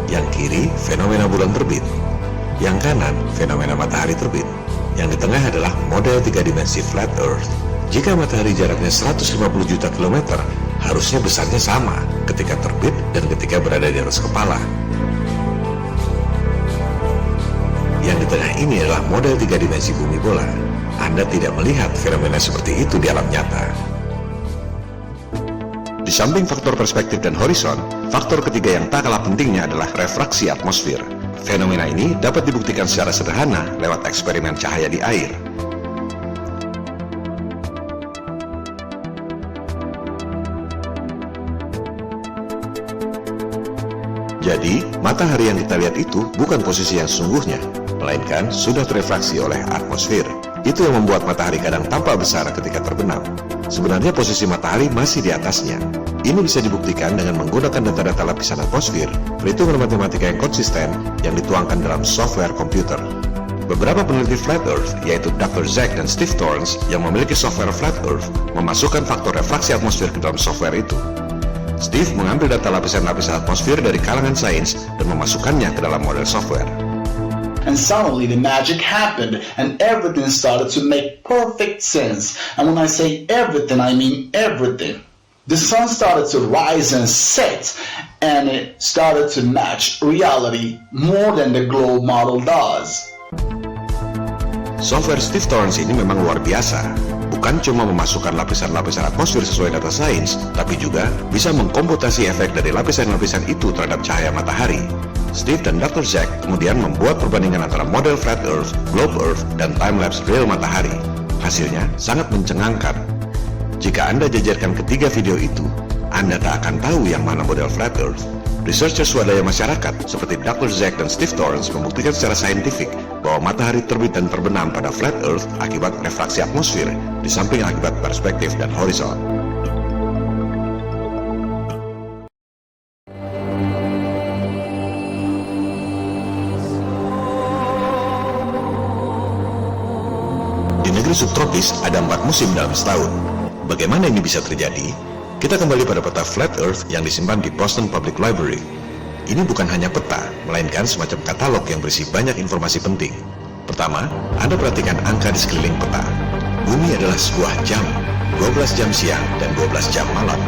Yang kiri, fenomena bulan terbit. Yang kanan, fenomena matahari terbit. Yang di tengah adalah model 3 dimensi flat earth. Jika matahari jaraknya 150 juta kilometer, harusnya besarnya sama ketika terbit dan ketika berada di atas kepala. Yang di tengah ini adalah model 3 dimensi bumi bola. Anda tidak melihat fenomena seperti itu di alam nyata. Di samping faktor perspektif dan horizon, faktor ketiga yang tak kalah pentingnya adalah refraksi atmosfer. Fenomena ini dapat dibuktikan secara sederhana lewat eksperimen cahaya di air. Jadi, matahari yang kita lihat itu bukan posisi yang sesungguhnya, melainkan sudah terefraksi oleh atmosfer. Itu yang membuat matahari kadang tampak besar ketika terbenam. Sebenarnya posisi matahari masih di atasnya. Ini bisa dibuktikan dengan menggunakan data-data lapisan atmosfer, perhitungan matematika yang konsisten yang dituangkan dalam software komputer. Beberapa peneliti Flat Earth, yaitu Dr. Zach dan Steve Torrance yang memiliki software Flat Earth, memasukkan faktor refraksi atmosfer ke dalam software itu. Steve mengambil data lapisan-lapisan atmosfer dari kalangan sains dan memasukkannya ke dalam model software. And suddenly the magic happened and everything started to make perfect sense. And when I say everything, I mean everything. The sun started to rise and set, and it started to match reality more than the globe model does. Software Steve Torrance ini memang luar biasa. Bukan cuma memasukkan lapisan-lapisan atmosfer sesuai data sains, tapi juga bisa mengkomputasi efek dari lapisan-lapisan itu terhadap cahaya matahari. Steve dan Dr. Zach kemudian membuat perbandingan antara model Flat Earth, Globe Earth, dan time-lapse real matahari. Hasilnya sangat mencengangkan. Jika Anda jajarkan ketiga video itu, Anda tak akan tahu yang mana model Flat Earth. Researcher swadaya masyarakat seperti Dr. Zach dan Steve Torrance membuktikan secara saintifik bahwa matahari terbit dan terbenam pada Flat Earth akibat refraksi atmosfer, di samping akibat perspektif dan horizon. Di negeri subtropis ada 4 musim dalam setahun. Bagaimana ini bisa terjadi? Kita kembali pada peta Flat Earth yang disimpan di Boston Public Library. Ini bukan hanya peta, melainkan semacam katalog yang berisi banyak informasi penting. Pertama, Anda perhatikan angka di sekeliling peta. Bumi adalah sebuah jam, 12 jam siang dan 12 jam malam.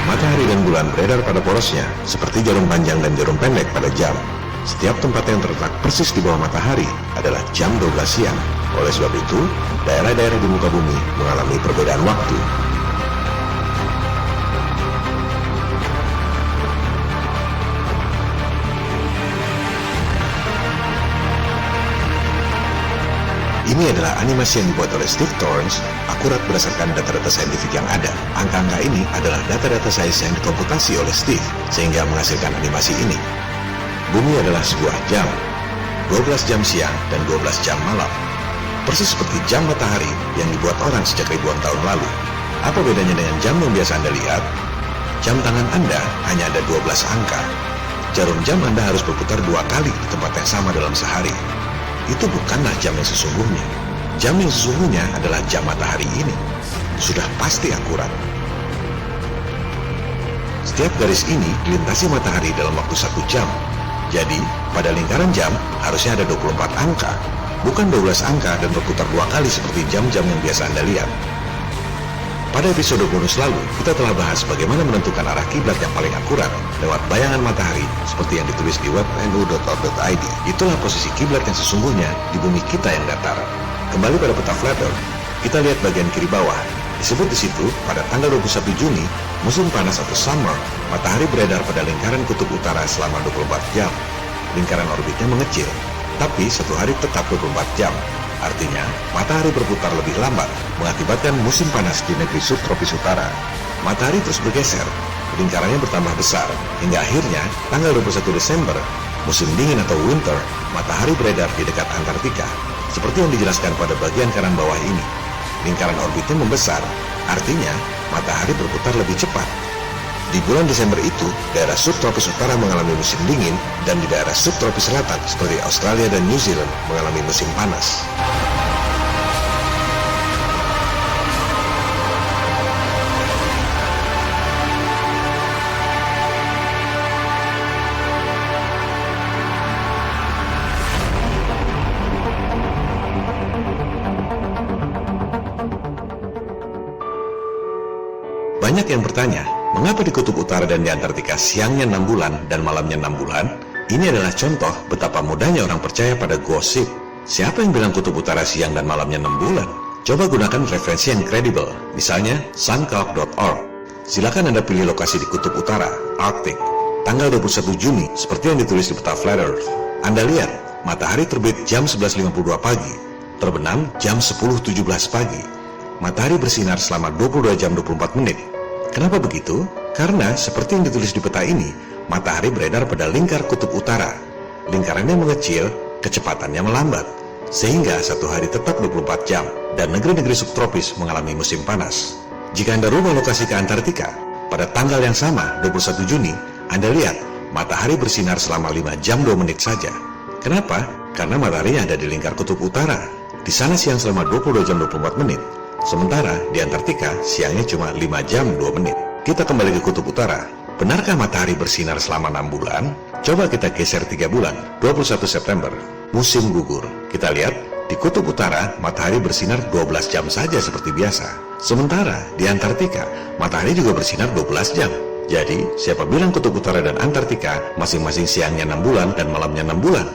Matahari dan bulan beredar pada porosnya, seperti jarum panjang dan jarum pendek pada jam. Setiap tempat yang terletak persis di bawah matahari adalah jam 12 siang. Oleh sebab itu, daerah-daerah di muka bumi mengalami perbedaan waktu. Ini adalah animasi yang dibuat oleh Steve Torrance, akurat berdasarkan data-data saintifik yang ada. Angka-angka ini adalah data-data sains yang dikomputasi oleh Steve, sehingga menghasilkan animasi ini. Bumi adalah sebuah jam, 12 jam siang dan 12 jam malam. Persis seperti jam matahari yang dibuat orang sejak ribuan tahun lalu. Apa bedanya dengan jam yang biasa Anda lihat? Jam tangan Anda hanya ada 12 angka. Jarum jam Anda harus berputar 2 kali di tempat yang sama dalam sehari. itu bukanlah jam yang sesungguhnya. Jam yang sesungguhnya adalah jam matahari ini. Sudah pasti akurat. Setiap garis ini dilintasi matahari dalam waktu 1 jam. Jadi, pada lingkaran jam harusnya ada 24 angka, bukan 12 angka dan berputar 2 kali seperti jam-jam yang biasa Anda lihat. Pada episode bonus lalu, kita telah bahas bagaimana menentukan arah kiblat yang paling akurat lewat bayangan matahari seperti yang ditulis di web nu.org.id. Itulah posisi kiblat yang sesungguhnya di bumi kita yang datar. Kembali pada peta flat earth, kita lihat bagian kiri bawah. Disebut di situ, pada tanggal 21 Juni, musim panas atau summer, matahari beredar pada lingkaran kutub utara selama 24 jam. Lingkaran orbitnya mengecil, tapi satu hari tetap 24 jam. Artinya, matahari berputar lebih lambat, mengakibatkan musim panas di negeri subtropis utara. Matahari terus bergeser, lingkarannya bertambah besar, hingga akhirnya, tanggal 21 Desember, musim dingin atau winter, matahari beredar di dekat Antartika. Seperti yang dijelaskan pada bagian kanan bawah ini. Lingkaran orbitnya membesar, artinya matahari berputar lebih cepat. Di bulan Desember itu, daerah subtropis utara mengalami musim dingin dan di daerah subtropis selatan seperti Australia dan New Zealand mengalami musim panas. Banyak yang bertanya, mengapa di kutub utara dan di Antartika siangnya 6 bulan dan malamnya 6 bulan? Ini adalah contoh betapa mudahnya orang percaya pada gosip. Siapa yang bilang kutub utara siang dan malamnya 6 bulan? Coba gunakan referensi yang kredibel, misalnya suncalc.org. Silakan Anda pilih lokasi di kutub utara, Arctic, tanggal 21 Juni, seperti yang ditulis di peta Flat Earth. Anda lihat, matahari terbit jam 11.52 pagi, terbenam jam 10.17 pagi. Matahari bersinar selama 22 jam 24 menit. Kenapa begitu? Karena seperti yang ditulis di peta ini, matahari beredar pada lingkar kutub utara. Lingkarannya mengecil, kecepatannya melambat, sehingga satu hari tetap 24 jam, dan negeri-negeri subtropis mengalami musim panas. Jika Anda rubah lokasi ke Antartika, pada tanggal yang sama, 21 Juni, Anda lihat, matahari bersinar selama 5 jam 2 menit saja. Kenapa? Karena mataharinya ada di lingkar kutub utara. Di sana siang selama 22 jam 24 menit. Sementara di Antartika siangnya cuma 5 jam 2 menit. Kita kembali ke kutub utara. Benarkah matahari bersinar selama 6 bulan? Coba kita geser 3 bulan, 21 September, musim gugur. Kita lihat, di kutub utara matahari bersinar 12 jam saja seperti biasa. Sementara di Antartika, matahari juga bersinar 12 jam. Jadi, siapa bilang kutub utara dan Antartika masing-masing siangnya 6 bulan dan malamnya 6 bulan?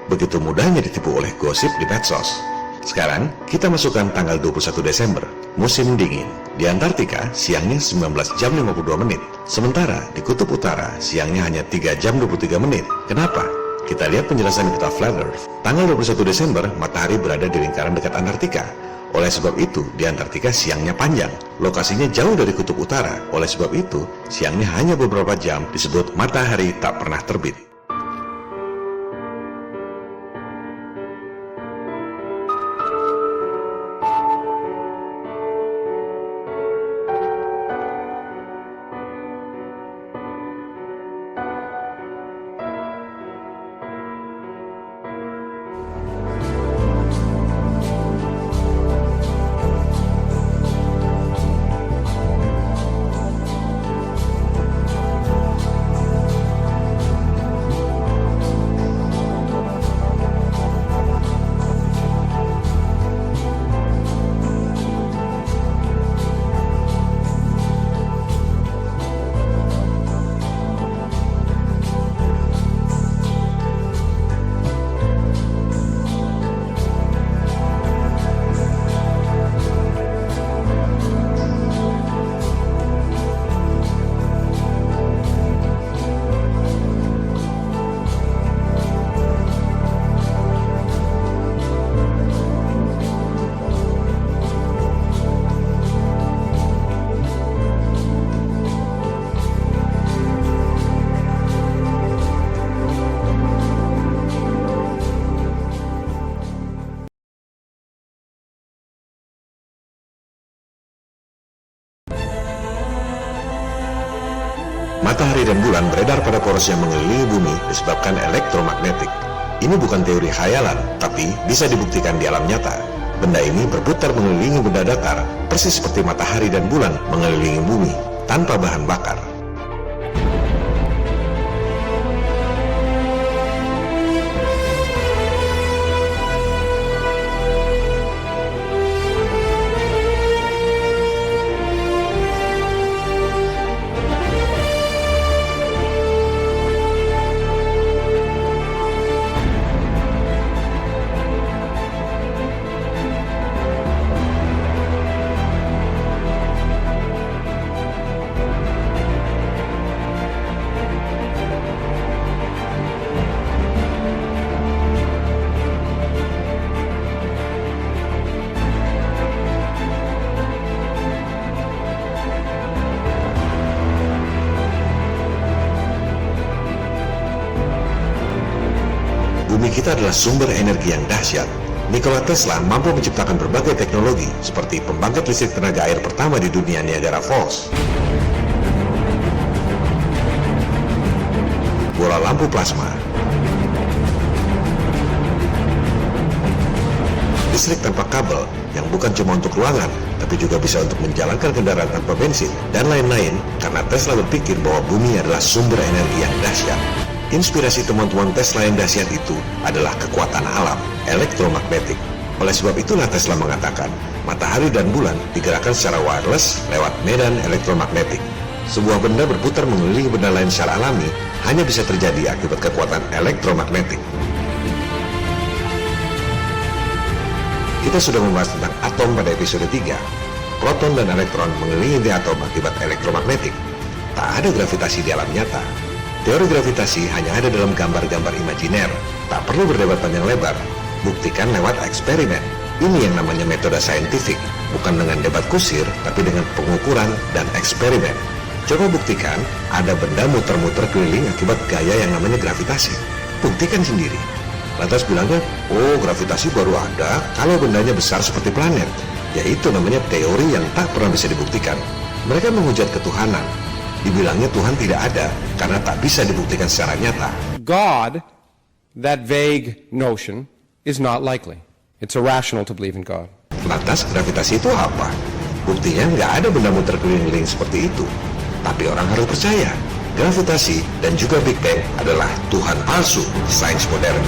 Begitu mudahnya ditipu oleh gosip di medsos. Sekarang, kita masukkan tanggal 21 Desember, musim dingin. Di Antartika, siangnya 19 jam 52 menit. Sementara, di kutub utara, siangnya hanya 3 jam 23 menit. Kenapa? Kita lihat penjelasan di peta Flat Earth. Tanggal 21 Desember, matahari berada di lingkaran dekat Antartika. Oleh sebab itu, di Antartika siangnya panjang. Lokasinya jauh dari kutub utara. Oleh sebab itu, siangnya hanya beberapa jam, disebut matahari tak pernah terbit. Matahari dan bulan beredar pada poros yang mengelilingi bumi disebabkan elektromagnetik. Ini bukan teori khayalan, tapi bisa dibuktikan di alam nyata. Benda ini berputar mengelilingi benda datar, persis seperti matahari dan bulan mengelilingi bumi, tanpa bahan bakar. Bumi kita adalah sumber energi yang dahsyat. Nikola Tesla mampu menciptakan berbagai teknologi seperti pembangkit listrik tenaga air pertama di dunia, Niagara Falls, bola lampu plasma, listrik tanpa kabel yang bukan cuma untuk ruangan, tapi juga bisa untuk menjalankan kendaraan tanpa bensin, dan lain-lain, karena Tesla berpikir bahwa bumi adalah sumber energi yang dahsyat. Inspirasi teman-teman Tesla yang dahsyat itu adalah kekuatan alam, elektromagnetik. Oleh sebab itulah Tesla mengatakan, matahari dan bulan digerakkan secara wireless lewat medan elektromagnetik. Sebuah benda berputar mengelilingi benda lain secara alami hanya bisa terjadi akibat kekuatan elektromagnetik. Kita sudah membahas tentang atom pada episode 3. Proton dan elektron mengelilingi atom akibat elektromagnetik. Tak ada gravitasi di alam nyata. Teori gravitasi hanya ada dalam gambar-gambar imajiner. Tak perlu berdebat panjang lebar. Buktikan lewat eksperimen. Ini yang namanya metode saintifik. Bukan dengan debat kusir, tapi dengan pengukuran dan eksperimen. Coba buktikan ada benda muter-muter keliling akibat gaya yang namanya gravitasi. Buktikan sendiri. Lantas bilangnya, oh gravitasi baru ada kalau bendanya besar seperti planet. Yaitu namanya teori yang tak pernah bisa dibuktikan. Mereka menghujat ketuhanan. Dibilangnya Tuhan tidak ada karena tak bisa dibuktikan secara nyata. God, that vague notion, is not likely. It's irrational to believe in God. Lantas gravitasi itu apa? Buktinya nggak ada benda muter keliling seperti itu. Tapi orang harus percaya, gravitasi dan juga Big Bang adalah Tuhan palsu sains modern.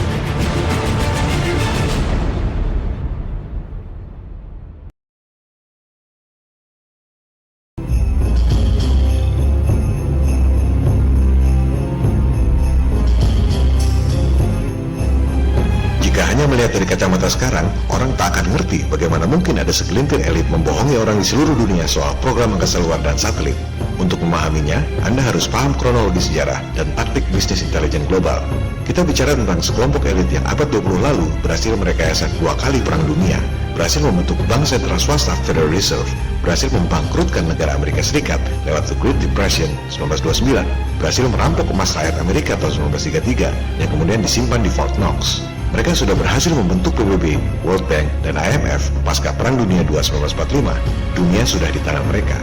Melihat dari kacamata sekarang, orang tak akan ngerti bagaimana mungkin ada segelintir elit membohongi orang di seluruh dunia soal program angkasa luar dan satelit. Untuk memahaminya, Anda harus paham kronologi sejarah dan taktik bisnis intelijen global. Kita bicara tentang sekelompok elit yang abad 20 lalu berhasil merekayasa 2 kali perang dunia, berhasil membentuk bank sentral swasta Federal Reserve, berhasil membangkrutkan negara Amerika Serikat lewat The Great Depression 1929, berhasil merampok emas rakyat Amerika tahun 1933 yang kemudian disimpan di Fort Knox. Mereka sudah berhasil membentuk PBB, World Bank, dan IMF pasca Perang Dunia II 1945. Dunia sudah di tangan mereka.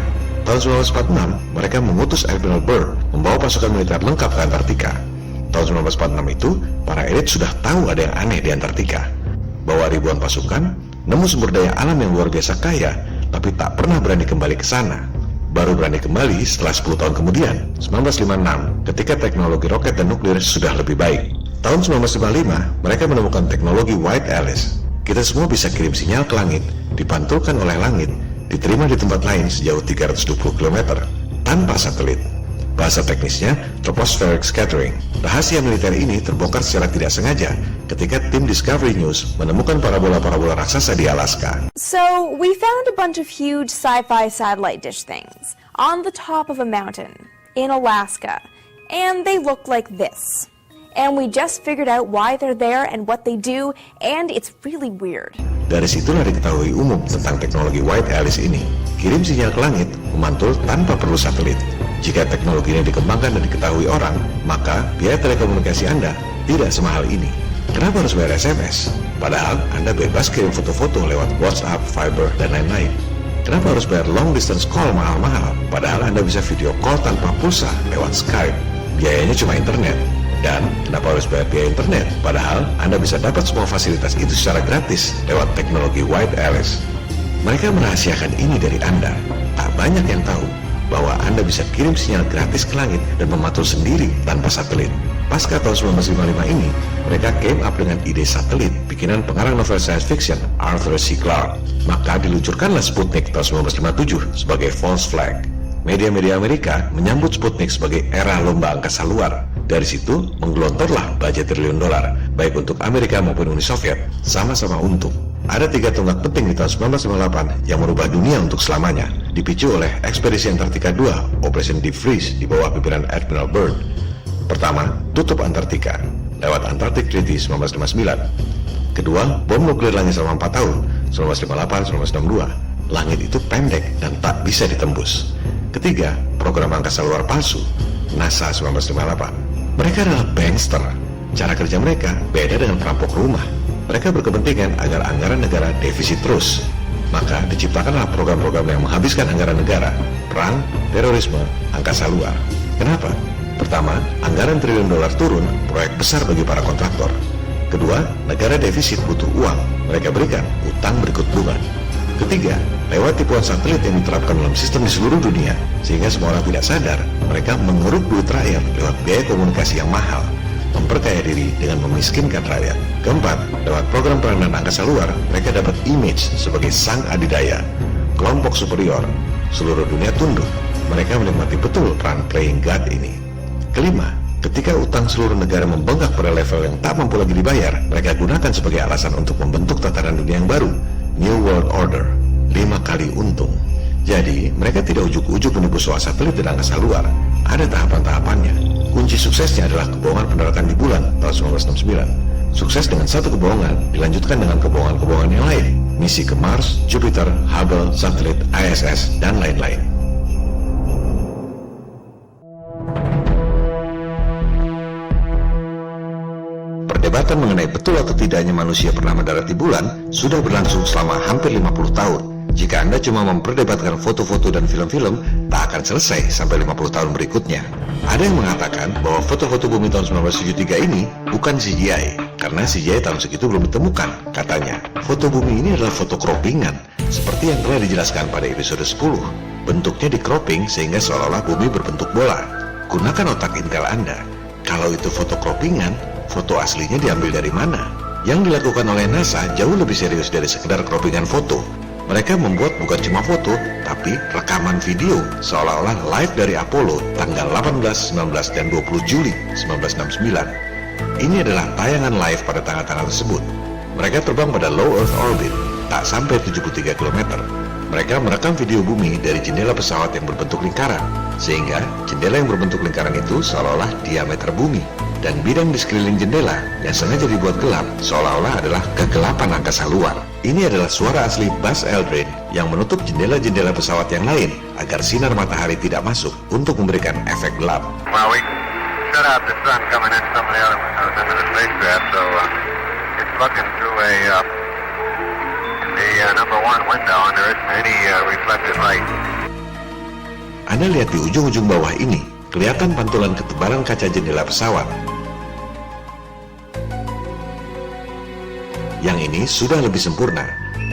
Tahun 1946, mereka mengutus Admiral Byrd membawa pasukan militer lengkap ke Antartika. Tahun 1946 itu, para elit sudah tahu ada yang aneh di Antartika. Bawa ribuan pasukan, nemu sumber daya alam yang luar biasa kaya, tapi tak pernah berani kembali ke sana. Baru berani kembali setelah 10 tahun kemudian, 1956, ketika teknologi roket dan nuklir sudah lebih baik. Tahun 1955, mereka menemukan teknologi White Alice. Kita semua bisa kirim sinyal ke langit, dipantulkan oleh langit, diterima di tempat lain sejauh 320 km, tanpa satelit. Bahasa teknisnya, tropospheric scattering. Rahasia militer ini terbongkar secara tidak sengaja ketika tim Discovery News menemukan parabola-parabola raksasa di Alaska. So, we found a bunch of huge sci-fi satellite dish things on the top of a mountain in Alaska, and they look like this. And we just figured out why they're there and what they do, and it's really weird. Dari situlah diketahui umum tentang teknologi White Alice ini. Kirim sinyal ke langit, memantul tanpa perlu satelit. Jika teknologi ini dikembangkan dan diketahui orang, maka biaya telekomunikasi Anda tidak semahal ini. Kenapa harus bayar SMS? Padahal Anda bebas kirim foto-foto lewat WhatsApp, Viber, dan lain-lain. Kenapa harus bayar long distance call mahal-mahal? Padahal Anda bisa video call tanpa pulsa lewat Skype. Biayanya cuma internet. Dan kenapa harus bayar biaya internet? Padahal Anda bisa dapat semua fasilitas itu secara gratis lewat teknologi wireless. Mereka merahasiakan ini dari Anda. Tak banyak yang tahu bahwa Anda bisa kirim sinyal gratis ke langit dan memantau sendiri tanpa satelit. Pasca tahun 1955 ini, mereka came up dengan ide satelit bikinan pengarang novel science fiction Arthur C. Clarke. Maka diluncurkanlah Sputnik tahun 1957 sebagai false flag. Media-media Amerika menyambut Sputnik sebagai era lomba angkasa luar. Dari situ menggelontorlah budget triliun dolar, baik untuk Amerika maupun Uni Soviet, sama-sama untung. Ada 3 tonggak penting di tahun 1958 yang merubah dunia untuk selamanya, dipicu oleh ekspedisi Antartika II, Operation Deep Freeze di bawah pimpinan Admiral Byrd. Pertama, tutup Antartika lewat Antarctic Treaty 1959. Kedua, bom nuklir langit selama 4 tahun, 1958-1962. Langit itu pendek dan tak bisa ditembus. Ketiga, program angkasa luar palsu, NASA 1958. Mereka adalah bankster. Cara kerja mereka beda dengan perampok rumah. Mereka berkepentingan agar anggaran negara defisit terus. Maka diciptakanlah program-program yang menghabiskan anggaran negara, perang, terorisme, angkasa luar. Kenapa? Pertama, anggaran triliun dolar turun, proyek besar bagi para kontraktor. Kedua, negara defisit butuh uang, mereka berikan utang berikut bunga. Ketiga, lewat tipuan satelit yang diterapkan dalam sistem di seluruh dunia, sehingga semua orang tidak sadar, mereka mengeruk duit rakyat lewat biaya komunikasi yang mahal, memperkaya diri dengan memiskinkan rakyat. Keempat, lewat program peranan angkasa luar, mereka dapat image sebagai sang adidaya, kelompok superior. Seluruh dunia tunduk, mereka menikmati betul peran playing God ini. Kelima, ketika utang seluruh negara membengkak pada level yang tak mampu lagi dibayar, mereka gunakan sebagai alasan untuk membentuk tatanan dunia yang baru, New World Order, 5 kali untung. Jadi, mereka tidak ujuk-ujuk menipu soal satelit dan angkasa luar. Ada tahapan-tahapannya. Kunci suksesnya adalah kebohongan pendaratan di bulan tahun 1969. Sukses dengan satu kebohongan dilanjutkan dengan kebohongan-kebohongan yang lain. Misi ke Mars, Jupiter, Hubble, satelit, ISS, dan lain-lain. Perdebatan mengenai betul atau tidaknya manusia pernah mendarat di bulan sudah berlangsung selama hampir 50 tahun. Jika Anda cuma memperdebatkan foto-foto dan film-film, tak akan selesai sampai 50 tahun berikutnya. Ada yang mengatakan bahwa foto-foto bumi tahun 1973 ini bukan CGI, karena CGI tahun segitu belum ditemukan. Katanya, foto bumi ini adalah foto croppingan, seperti yang telah dijelaskan pada episode 10. Bentuknya di cropping sehingga seolah-olah bumi berbentuk bola. Gunakan otak intel Anda. Kalau itu foto croppingan, foto aslinya diambil dari mana? Yang dilakukan oleh NASA jauh lebih serius dari sekedar croppingan foto. Mereka membuat bukan cuma foto, tapi rekaman video seolah-olah live dari Apollo tanggal 18, 19, dan 20 Juli 1969. Ini adalah tayangan live pada tanggal-tanggal tersebut. Mereka terbang pada low Earth orbit, tak sampai 73 km. Mereka merekam video bumi dari jendela pesawat yang berbentuk lingkaran, sehingga jendela yang berbentuk lingkaran itu seolah-olah diameter bumi. Dan bidang di sekeliling jendela yang sengaja dibuat gelap seolah-olah adalah kegelapan angkasa luar. Ini adalah suara asli Buzz Aldrin yang menutup jendela-jendela pesawat yang lain agar sinar matahari tidak masuk untuk memberikan efek gelap. Well, we shut out the sun coming in some of the other windows into the spacecraft, so it's looking through the number 1 window and there isn't any reflected light. Anda lihat di ujung-ujung bawah ini, kelihatan pantulan ketebalan kaca jendela pesawat. Yang ini sudah lebih sempurna.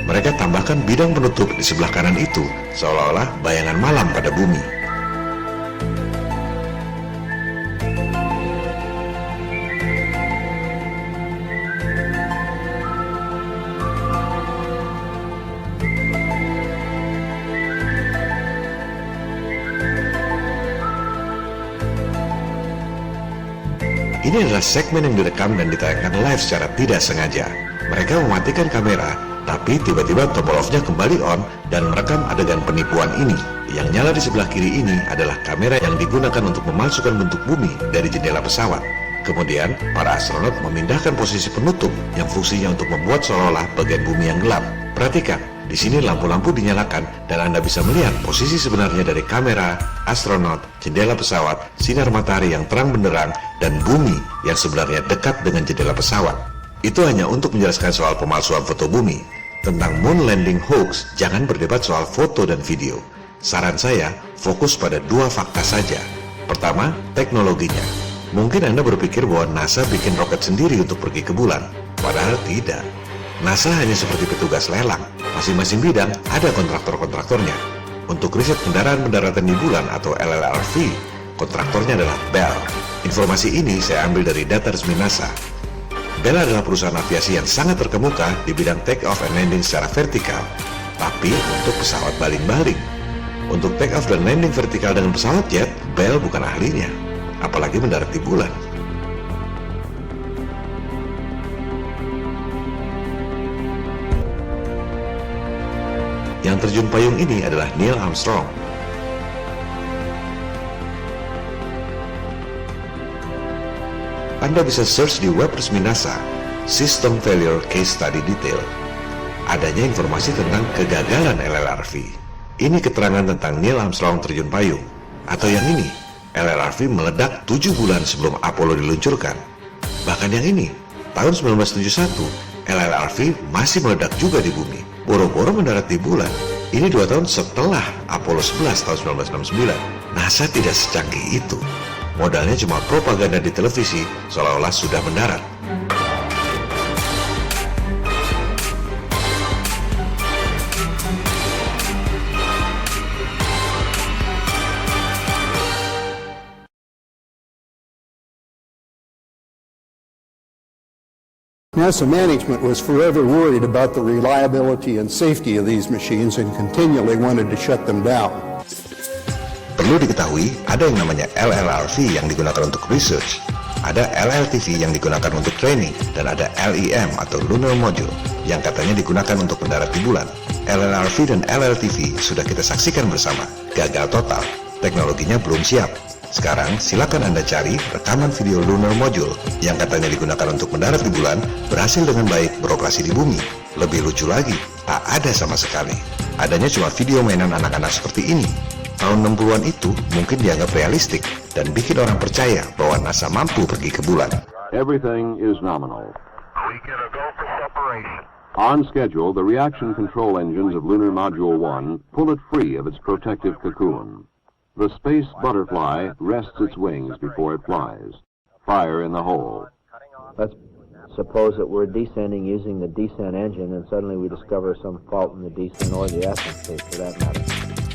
Mereka tambahkan bidang penutup di sebelah kanan itu, seolah-olah bayangan malam pada bumi. Ini adalah segmen yang direkam dan ditayangkan live secara tidak sengaja. Mereka mematikan kamera, tapi tiba-tiba tombol off-nya kembali on dan merekam adegan penipuan ini. Yang nyala di sebelah kiri ini adalah kamera yang digunakan untuk memalsukan bentuk bumi dari jendela pesawat. Kemudian, para astronot memindahkan posisi penutup yang fungsinya untuk membuat seolah-olah bagian bumi yang gelap. Perhatikan, di sini lampu-lampu dinyalakan dan Anda bisa melihat posisi sebenarnya dari kamera, astronot, jendela pesawat, sinar matahari yang terang benderang, dan bumi yang sebenarnya dekat dengan jendela pesawat. Itu hanya untuk menjelaskan soal pemalsuan foto bumi. Tentang moon landing hoax, jangan berdebat soal foto dan video. Saran saya, fokus pada 2 fakta saja. Pertama, teknologinya. Mungkin Anda berpikir bahwa NASA bikin roket sendiri untuk pergi ke bulan. Padahal tidak. NASA hanya seperti petugas lelang. Masing-masing bidang ada kontraktor-kontraktornya. Untuk riset kendaraan pendaratan di bulan atau LLRV, kontraktornya adalah Bell. Informasi ini saya ambil dari data resmi NASA. Bell adalah perusahaan aviasi yang sangat terkemuka di bidang take off and landing secara vertikal, tapi untuk pesawat baling-baling. Untuk take off dan landing vertikal dengan pesawat jet, Bell bukan ahlinya, apalagi mendarat di bulan. Yang terjun payung ini adalah Neil Armstrong. Anda bisa search di web resmi NASA, System Failure Case Study Detail. Adanya informasi tentang kegagalan LLRV. Ini keterangan tentang Neil Armstrong terjun payung. Atau yang ini, LLRV meledak 7 bulan sebelum Apollo diluncurkan. Bahkan yang ini, tahun 1971, LLRV masih meledak juga di bumi. Boro-boro mendarat di bulan. Ini 2 tahun setelah Apollo 11 tahun 1969. NASA tidak secanggih itu. Modalnya cuma propaganda di televisi, seolah-olah sudah mendarat. NASA management was forever worried about the reliability and safety of these machines and continually wanted to shut them down. Perlu diketahui, ada yang namanya LLRV yang digunakan untuk research, ada LLTV yang digunakan untuk training, dan ada LEM atau Lunar Module yang katanya digunakan untuk mendarat di bulan. LLRV dan LLTV sudah kita saksikan bersama, gagal total, teknologinya belum siap. Sekarang silakan Anda cari rekaman video Lunar Module yang katanya digunakan untuk mendarat di bulan berhasil dengan baik beroperasi di bumi. Lebih lucu lagi, tak ada sama sekali. Adanya cuma video mainan anak-anak seperti ini. Tahun 60-an itu mungkin dianggap realistik dan bikin orang percaya bahwa NASA mampu pergi ke bulan. Everything is nominal. We get a go for separation. On schedule, the reaction control engines of Lunar Module 1 pull it free of its protective cocoon. The space butterfly rests its wings before it flies. Fire in the hole. Let's suppose that we're descending using the descent engine and suddenly we discover some fault in the descent or the ascent state for that matter.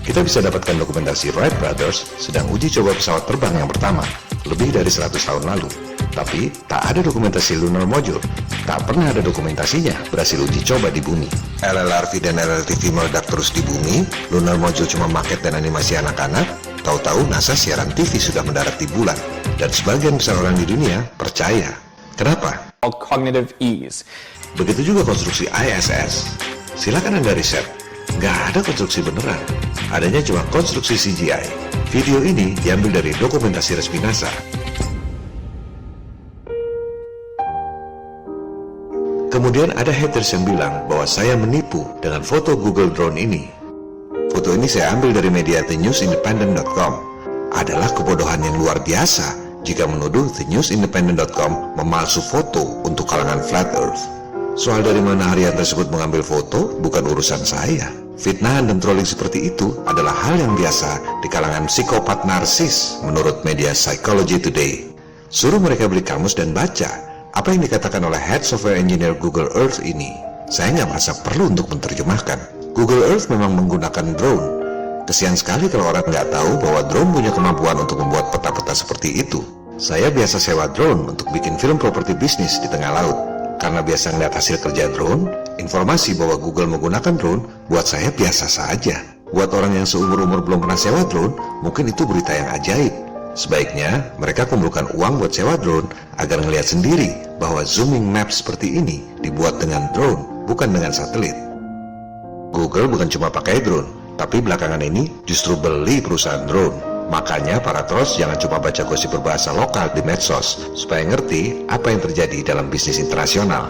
Kita bisa dapatkan dokumentasi Wright Brothers sedang uji coba pesawat terbang yang pertama lebih dari 100 tahun lalu. Tapi tak ada dokumentasi Lunar Module. Tak pernah ada dokumentasinya berhasil uji coba di bumi. LLRV dan LLTV meledak terus di bumi. Lunar Module cuma maket dan animasi anak-anak. Tahu-tahu NASA siaran TV sudah mendarat di bulan. Dan sebagian besar orang di dunia percaya. Kenapa? Cognitive ease. Begitu juga konstruksi ISS. Silakan Anda riset. Nggak ada konstruksi beneran. Adanya cuma konstruksi CGI. Video ini diambil dari dokumentasi resmi NASA. Kemudian ada haters yang bilang bahwa saya menipu dengan foto Google Drone ini. Foto ini saya ambil dari media thenewsindependent.com. Adalah kebodohan yang luar biasa jika menuduh thenewsindependent.com memalsu foto untuk kalangan Flat Earth. Soal dari mana harian tersebut mengambil foto bukan urusan saya. Fitnahan dan trolling seperti itu adalah hal yang biasa di kalangan psikopat narsis menurut media Psychology Today. Suruh mereka beli kamus dan baca apa yang dikatakan oleh Head Software Engineer Google Earth ini. Saya nggak merasa perlu untuk menerjemahkan. Google Earth memang menggunakan drone. Kesian sekali kalau orang nggak tahu bahwa drone punya kemampuan untuk membuat peta-peta seperti itu. Saya biasa sewa drone untuk bikin film properti bisnis di tengah laut. Karena biasa ngeliat hasil kerja drone, informasi bahwa Google menggunakan drone buat saya biasa saja. Buat orang yang seumur-umur belum pernah sewa drone, mungkin itu berita yang ajaib. Sebaiknya mereka kumpulkan uang buat sewa drone agar ngelihat sendiri bahwa zooming map seperti ini dibuat dengan drone, bukan dengan satelit. Google bukan cuma pakai drone, tapi belakangan ini justru beli perusahaan drone. Makanya para trolls jangan cuma baca gosip berbahasa lokal di medsos, supaya ngerti apa yang terjadi dalam bisnis internasional.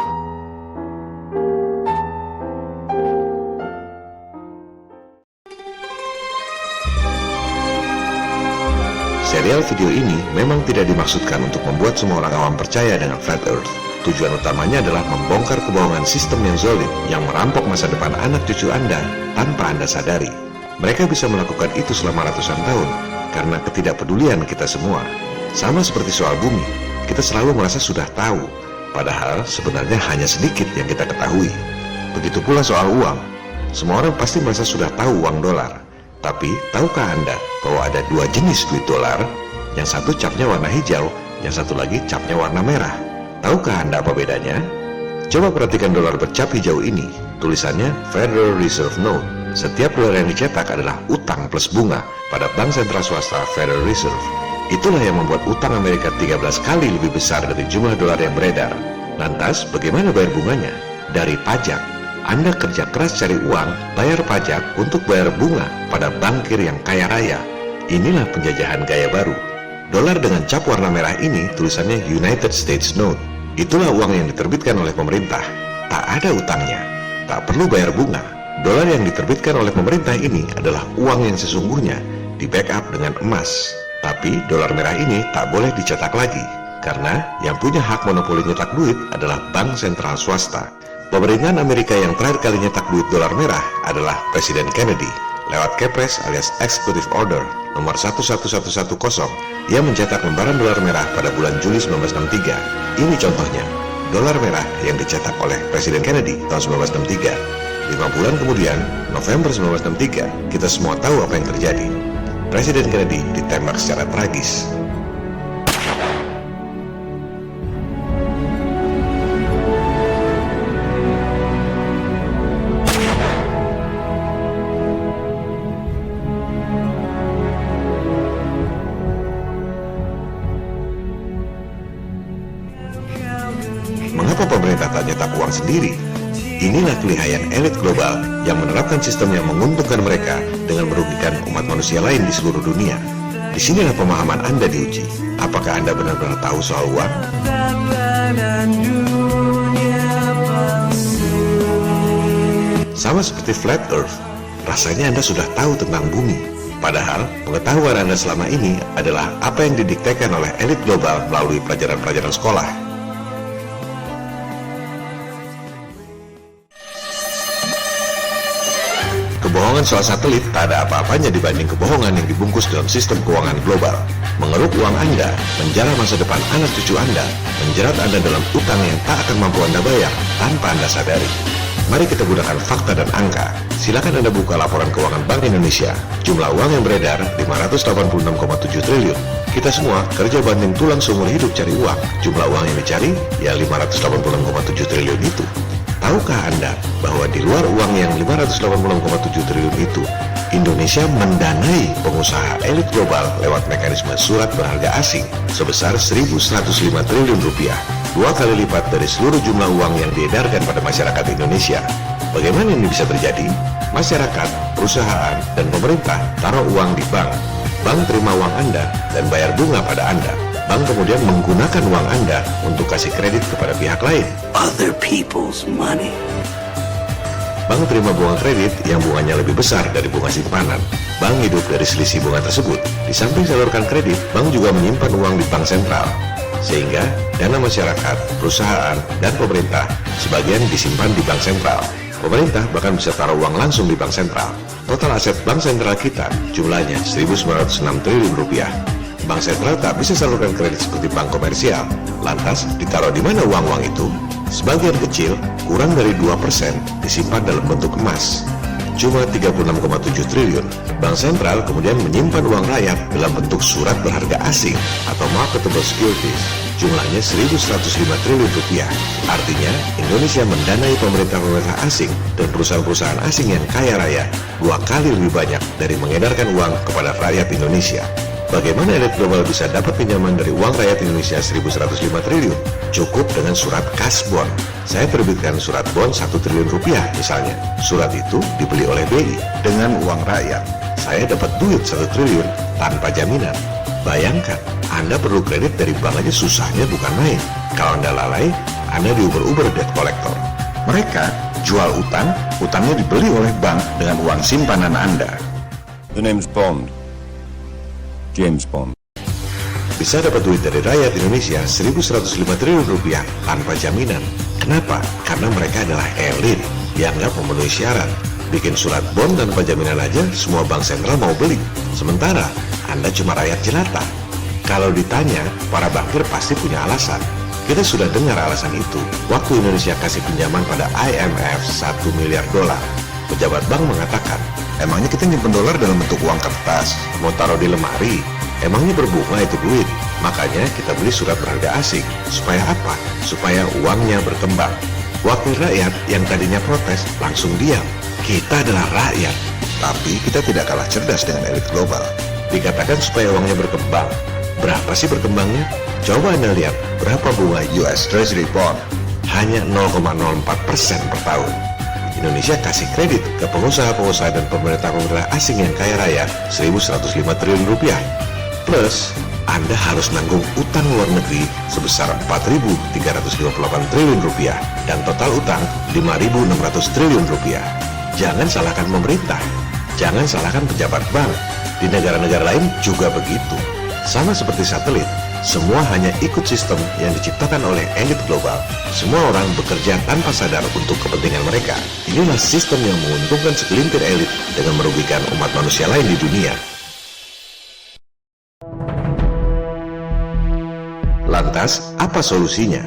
Serial video ini memang tidak dimaksudkan untuk membuat semua orang awam percaya dengan Flat Earth. Tujuan utamanya adalah membongkar kebohongan sistem yang zalim yang merampok masa depan anak cucu Anda tanpa Anda sadari. Mereka bisa melakukan itu selama ratusan tahun karena ketidakpedulian kita semua. Sama seperti soal bumi, kita selalu merasa sudah tahu, padahal sebenarnya hanya sedikit yang kita ketahui. Begitu pula soal uang. Semua orang pasti merasa sudah tahu uang dolar. Tapi, tahukah Anda bahwa ada dua jenis duit dolar? Yang satu capnya warna hijau, yang satu lagi capnya warna merah. Tahukah Anda apa bedanya? Coba perhatikan dolar bercap hijau ini. Tulisannya Federal Reserve Note. Setiap dolar yang dicetak adalah utang plus bunga pada bank sentral swasta Federal Reserve. Itulah yang membuat utang Amerika 13 kali lebih besar dari jumlah dolar yang beredar. Lantas, bagaimana bayar bunganya? Dari pajak. Anda kerja keras cari uang, bayar pajak untuk bayar bunga pada bankir yang kaya raya. Inilah penjajahan gaya baru. Dolar dengan cap warna merah ini tulisannya United States Note. Itulah uang yang diterbitkan oleh pemerintah. Tak ada utangnya, tak perlu bayar bunga. Dolar yang diterbitkan oleh pemerintah ini adalah uang yang sesungguhnya, di backup dengan emas. Tapi dolar merah ini tak boleh dicetak lagi, karena yang punya hak monopoli nyetak duit adalah bank sentral swasta. Pemerintahan Amerika yang terakhir kali nyetak duit dolar merah adalah Presiden Kennedy. Lewat Kepres alias Executive Order nomor 11110, ia mencetak lembaran dolar merah pada bulan Juli 1963. Ini contohnya, dolar merah yang dicetak oleh Presiden Kennedy tahun 1963. 5 bulan kemudian, November 1963, kita semua tahu apa yang terjadi. Presiden Kennedy ditembak secara tragis. Mengapa pemerintah tak nyetak uang sendiri? Inilah kelihayan elit global yang menerapkan sistem yang menguntungkan mereka dengan merugikan umat manusia lain di seluruh dunia. Disinilah pemahaman Anda diuji. Apakah Anda benar-benar tahu soal uang? Sama seperti flat earth, rasanya Anda sudah tahu tentang bumi. Padahal, pengetahuan Anda selama ini adalah apa yang didiktekan oleh elit global melalui pelajaran-pelajaran sekolah. Kebohongan soal satelit tak ada apa-apanya dibanding kebohongan yang dibungkus dalam sistem keuangan global. Mengeruk uang Anda, menjara masa depan anak cucu Anda, menjerat Anda dalam utang yang tak akan mampu Anda bayar tanpa Anda sadari. Mari kita gunakan fakta dan angka. Silakan Anda buka laporan keuangan Bank Indonesia. Jumlah uang yang beredar 586,7 triliun. Kita semua kerja banting tulang seumur hidup cari uang. Jumlah uang yang dicari ya 586,7 triliun itu. Tahukah Anda bahwa di luar uang yang 586,7 triliun itu, Indonesia mendanai pengusaha elit global lewat mekanisme surat berharga asing sebesar 1.105 triliun rupiah, 2 kali lipat dari seluruh jumlah uang yang diedarkan pada masyarakat Indonesia. Bagaimana ini bisa terjadi? Masyarakat, perusahaan, dan pemerintah taruh uang di bank. Bank terima uang Anda dan bayar bunga pada Anda. Bank kemudian menggunakan uang Anda untuk kasih kredit kepada pihak lain. Other people's money. Bank terima bunga kredit yang bunganya lebih besar dari bunga simpanan. Bank hidup dari selisih bunga tersebut. Di samping salurkan kredit, bank juga menyimpan uang di bank sentral. Sehingga dana masyarakat, perusahaan, dan pemerintah sebagian disimpan di bank sentral. Pemerintah bahkan bisa taruh uang langsung di bank sentral. Total aset bank sentral kita jumlahnya 1.906 triliun rupiah. Bank sentral tak bisa salurkan kredit seperti bank komersial. Lantas, ditaruh di mana uang-uang itu? Sebagian kecil, kurang dari 2%, disimpan dalam bentuk emas. Cuma 36,7 triliun. Bank sentral kemudian menyimpan uang rakyat dalam bentuk surat berharga asing atau marketable securities. Jumlahnya 1.105 triliun rupiah. Artinya, Indonesia mendanai pemerintah-pemerintah asing dan perusahaan-perusahaan asing yang kaya raya 2 kali lebih banyak dari mengedarkan uang kepada rakyat Indonesia. Bagaimana elit global bisa dapat pinjaman dari uang rakyat Indonesia 1.105 triliun? Cukup dengan surat kas bond. Saya terbitkan surat bond 1 triliun rupiah misalnya. Surat itu dibeli oleh BI dengan uang rakyat. Saya dapat duit 1 triliun tanpa jaminan. Bayangkan, Anda perlu kredit dari bank aja susahnya bukan main. Kalau Anda lalai, Anda diuber-uber debt collector. Mereka jual utang, utangnya dibeli oleh bank dengan uang simpanan Anda. The name's Bond. James Bond. Bisa dapat duit dari rakyat Indonesia 1.105 triliun rupiah tanpa jaminan. Kenapa? Karena mereka adalah elit, dianggap memenuhi syarat. Bikin surat bond tanpa jaminan aja semua bank sentral mau beli. Sementara Anda cuma rakyat jelata. Kalau ditanya, para bankir pasti punya alasan. Kita sudah dengar alasan itu waktu Indonesia kasih pinjaman pada IMF $1 miliar. Pejabat bank mengatakan, emangnya kita nyimpen dolar dalam bentuk uang kertas, mau taruh di lemari? Emangnya berbunga itu duit? Makanya kita beli surat berharga asing. Supaya apa? Supaya uangnya berkembang. Wakil rakyat yang tadinya protes langsung diam. Kita adalah rakyat, tapi kita tidak kalah cerdas dengan elit global. Dikatakan supaya uangnya berkembang. Berapa sih berkembangnya? Coba Anda lihat berapa bunga US Treasury Bond. Hanya 0,04% per tahun. Indonesia kasih kredit ke pengusaha-pengusaha dan pemerintah-pemerintah asing yang kaya raya 1.105 triliun rupiah. Plus, Anda harus nanggung utang luar negeri sebesar 4.358 triliun rupiah dan total utang 5.600 triliun rupiah. Jangan salahkan pemerintah, jangan salahkan pejabat bank. Di negara-negara lain juga begitu. Sama seperti satelit, semua hanya ikut sistem yang diciptakan oleh elit global. Semua orang bekerja tanpa sadar untuk kepentingan mereka. Inilah sistem yang menguntungkan segelintir elit dengan merugikan umat manusia lain di dunia. Lantas, apa solusinya?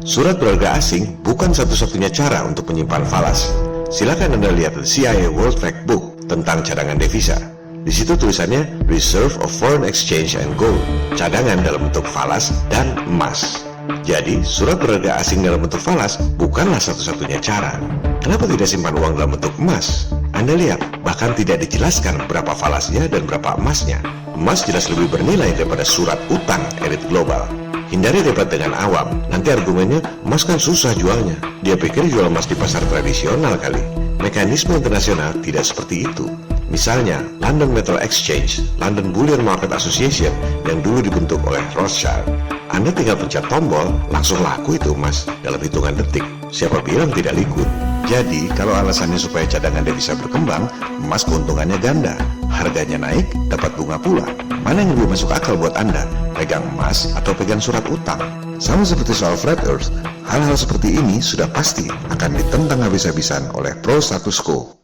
Surat berharga asing bukan satu-satunya cara untuk menyimpan falas. Silakan Anda lihat CIA World Factbook tentang cadangan devisa. Di situ tulisannya Reserve of Foreign Exchange and Gold, cadangan dalam bentuk falas dan emas. Jadi, surat berharga asing dalam bentuk falas bukanlah satu-satunya cara. Kenapa tidak simpan uang dalam bentuk emas? Anda lihat, bahkan tidak dijelaskan berapa falasnya dan berapa emasnya. Emas jelas lebih bernilai daripada surat utang elit global. Hindari debat dengan awam, nanti argumennya emas kan susah jualnya. Dia pikir jual emas di pasar tradisional kali. Mekanisme internasional tidak seperti itu. Misalnya, London Metal Exchange, London Bullion Market Association yang dulu dibentuk oleh Rothschild. Anda tinggal pencet tombol, langsung laku itu emas dalam hitungan detik. Siapa bilang tidak liquid? Jadi, kalau alasannya supaya cadangan devisa berkembang, emas keuntungannya ganda. Harganya naik, dapat bunga pula. Mana yang lebih masuk akal buat Anda? Pegang emas atau pegang surat utang? Sama seperti soal flat earth, hal-hal seperti ini sudah pasti akan ditentang habis-habisan oleh pro status quo.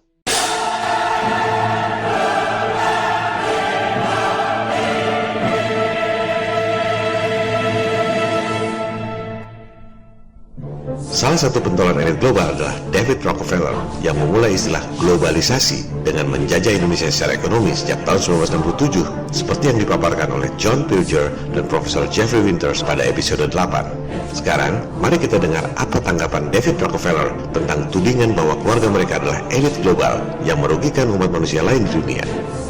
Salah satu pentolan elit global adalah David Rockefeller yang memulai istilah globalisasi dengan menjajah Indonesia secara ekonomi sejak tahun 1967 seperti yang dipaparkan oleh John Pilger dan Profesor Jeffrey Winters pada episode 8. Sekarang, mari kita dengar apa tanggapan David Rockefeller tentang tudingan bahwa keluarga mereka adalah elit global yang merugikan umat manusia lain di dunia.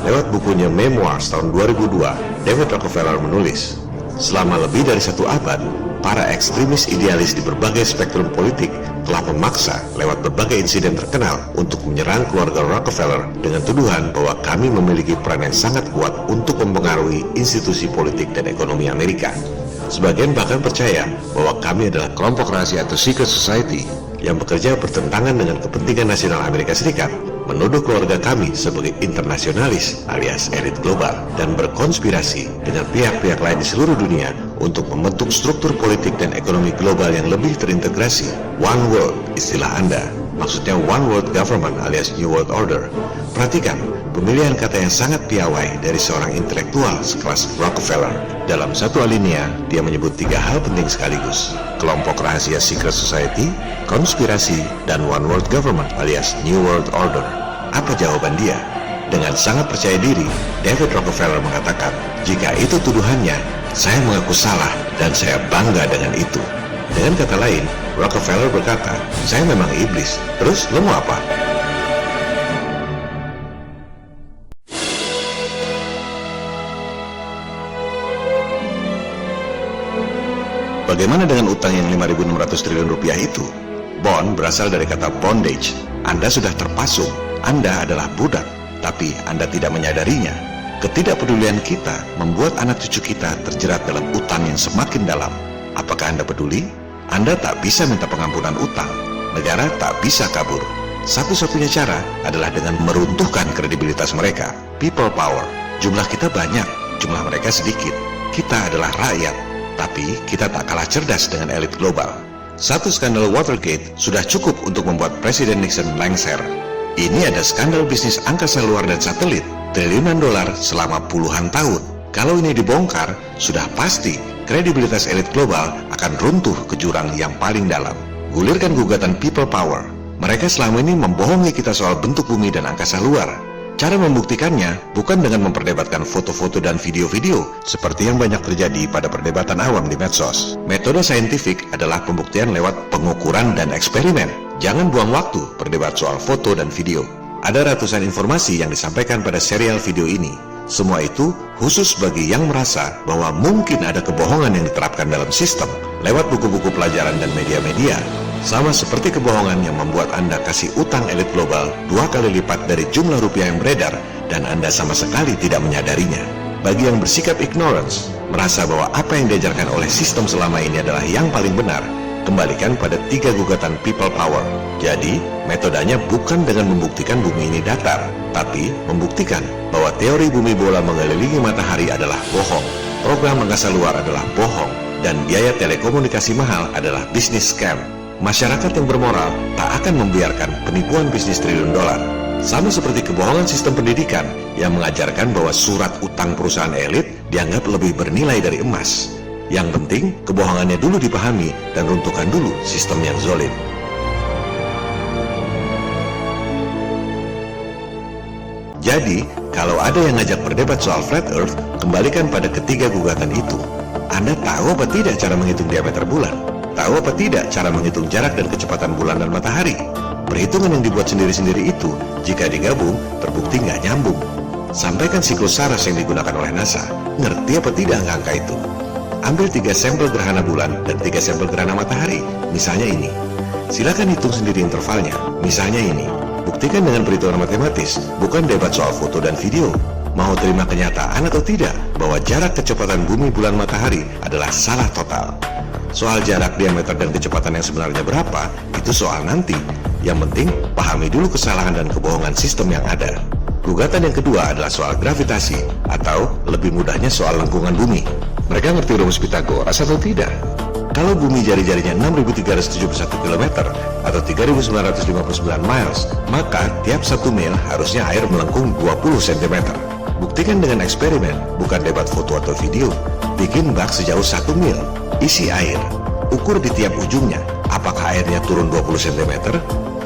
Lewat bukunya Memoirs tahun 2002, David Rockefeller menulis, selama lebih dari 1 abad, para ekstremis idealis di berbagai spektrum politik telah memaksa lewat berbagai insiden terkenal untuk menyerang keluarga Rockefeller dengan tuduhan bahwa kami memiliki peran yang sangat kuat untuk mempengaruhi institusi politik dan ekonomi Amerika. Sebagian bahkan percaya bahwa kami adalah kelompok rahasia atau secret society yang bekerja bertentangan dengan kepentingan nasional Amerika Serikat, menuduh keluarga kami sebagai internasionalis alias elit global dan berkonspirasi dengan pihak-pihak lain di seluruh dunia untuk membentuk struktur politik dan ekonomi global yang lebih terintegrasi. One World, istilah Anda, maksudnya One World Government alias New World Order. Perhatikan, pemilihan kata yang sangat piawai dari seorang intelektual sekelas Rockefeller. Dalam satu alinea, dia menyebut 3 hal penting sekaligus: kelompok rahasia secret society, konspirasi, dan One World Government alias New World Order. Apa jawaban dia? Dengan sangat percaya diri, David Rockefeller mengatakan, jika itu tuduhannya, saya mengaku salah dan saya bangga dengan itu. Dengan kata lain, Rockefeller berkata, saya memang iblis, terus lo mau apa? Bagaimana dengan utang yang 5.600 triliun rupiah itu? Bond berasal dari kata bondage. Anda sudah terpasung, Anda adalah budak, tapi Anda tidak menyadarinya. Ketidakpedulian kita membuat anak cucu kita terjerat dalam utang yang semakin dalam. Apakah Anda peduli? Anda tak bisa minta pengampunan utang. Negara tak bisa kabur. Satu-satunya cara adalah dengan meruntuhkan kredibilitas mereka. People power. Jumlah kita banyak, jumlah mereka sedikit. Kita adalah rakyat, tapi kita tak kalah cerdas dengan elit global. Satu skandal Watergate sudah cukup untuk membuat Presiden Nixon lengser. Ini ada skandal bisnis angkasa luar dan satelit, triliunan dolar selama puluhan tahun. Kalau ini dibongkar, sudah pasti kredibilitas elit global akan runtuh ke jurang yang paling dalam. Gulirkan gugatan people power. Mereka selama ini membohongi kita soal bentuk bumi dan angkasa luar. Cara membuktikannya bukan dengan memperdebatkan foto-foto dan video-video seperti yang banyak terjadi pada perdebatan awam di medsos. Metode saintifik adalah pembuktian lewat pengukuran dan eksperimen. Jangan buang waktu berdebat soal foto dan video. Ada ratusan informasi yang disampaikan pada serial video ini. Semua itu khusus bagi yang merasa bahwa mungkin ada kebohongan yang diterapkan dalam sistem lewat buku-buku pelajaran dan media-media. Sama seperti kebohongan yang membuat Anda kasih utang elit global 2 kali lipat dari jumlah rupiah yang beredar dan Anda sama sekali tidak menyadarinya. Bagi yang bersikap ignorance, merasa bahwa apa yang diajarkan oleh sistem selama ini adalah yang paling benar, kembalikan pada 3 gugatan people power. Jadi, metodenya bukan dengan membuktikan bumi ini datar, tapi membuktikan bahwa teori bumi bola mengelilingi matahari adalah bohong, program angkasa luar adalah bohong, dan biaya telekomunikasi mahal adalah bisnis scam. Masyarakat yang bermoral tak akan membiarkan penipuan bisnis triliun dolar. Sama seperti kebohongan sistem pendidikan yang mengajarkan bahwa surat utang perusahaan elit dianggap lebih bernilai dari emas. Yang penting, kebohongannya dulu dipahami dan runtuhkan dulu sistem yang zolim. Jadi, kalau ada yang ngajak berdebat soal flat earth, kembalikan pada ketiga gugatan itu. Anda tahu apa tidak cara menghitung diameter bulan? Tahu apa tidak cara menghitung jarak dan kecepatan bulan dan matahari? Perhitungan yang dibuat sendiri-sendiri itu, jika digabung, terbukti nggak nyambung. Sampaikan siklus Saras yang digunakan oleh NASA. Ngerti apa tidak angka itu? Ambil 3 sampel gerhana bulan dan 3 sampel gerhana matahari, misalnya ini. Silakan hitung sendiri intervalnya, misalnya ini. Buktikan dengan perhitungan matematis, bukan debat soal foto dan video. Mau terima kenyataan atau tidak bahwa jarak kecepatan bumi, bulan, matahari adalah salah total. Soal jarak, diameter, dan kecepatan yang sebenarnya berapa, itu soal nanti. Yang penting, pahami dulu kesalahan dan kebohongan sistem yang ada. Gugatan yang kedua adalah soal gravitasi, atau lebih mudahnya soal lengkungan bumi. Mereka ngerti rumus Pythagoras atau tidak? Kalau bumi jari-jarinya 6.371 km atau 3.959 miles, maka tiap 1 mil harusnya air melengkung 20 cm. Buktikan dengan eksperimen, bukan debat foto atau video. Bikin bak sejauh 1 mil, isi air, ukur di tiap ujungnya. Apakah airnya turun 20 cm?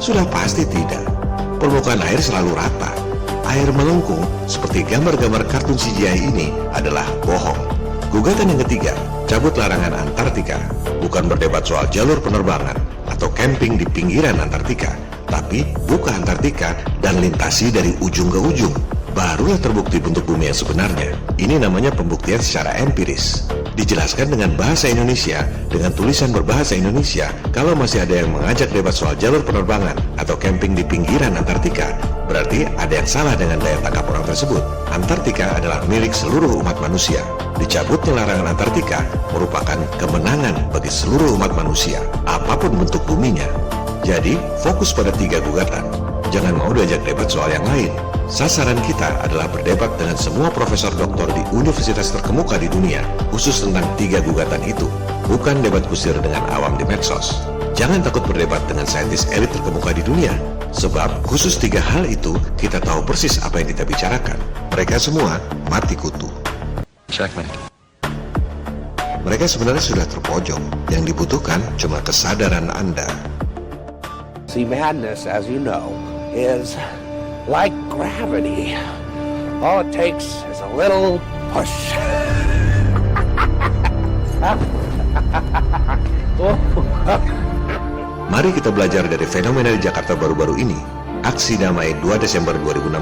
Sudah pasti tidak. Permukaan air selalu rata. Air melengkung seperti gambar-gambar kartun CGI ini adalah bohong. Gugatan yang ketiga, cabut larangan Antartika. Bukan berdebat soal jalur penerbangan atau camping di pinggiran Antartika, tapi buka Antartika dan lintasi dari ujung ke ujung. Barulah terbukti bentuk bumi yang sebenarnya. Ini namanya pembuktian secara empiris. Dijelaskan dengan bahasa Indonesia, dengan tulisan berbahasa Indonesia. Kalau masih ada yang mengajak debat soal jalur penerbangan atau camping di pinggiran Antartika, berarti ada yang salah dengan daya tangkap orang tersebut. Antartika adalah milik seluruh umat manusia. Dicabutnya larangan Antartika merupakan kemenangan bagi seluruh umat manusia, apapun bentuk buminya. Jadi, fokus pada 3 gugatan. Jangan mau diajak debat soal yang lain. Sasaran kita adalah berdebat dengan semua profesor doktor di universitas terkemuka di dunia, khusus tentang 3 gugatan itu, bukan debat kusir dengan awam di medsos. Jangan takut berdebat dengan saintis elit terkemuka di dunia, sebab khusus 3 hal itu kita tahu persis apa yang kita bicarakan. Mereka semua mati kutu. Checkmate. Mereka sebenarnya sudah terpojok. Yang dibutuhkan cuma kesadaran Anda. See, madness, as you know, is like gravity. All it takes is a little push. Mari kita belajar dari fenomena di Jakarta baru-baru ini. Aksi damai 2 Desember 2016.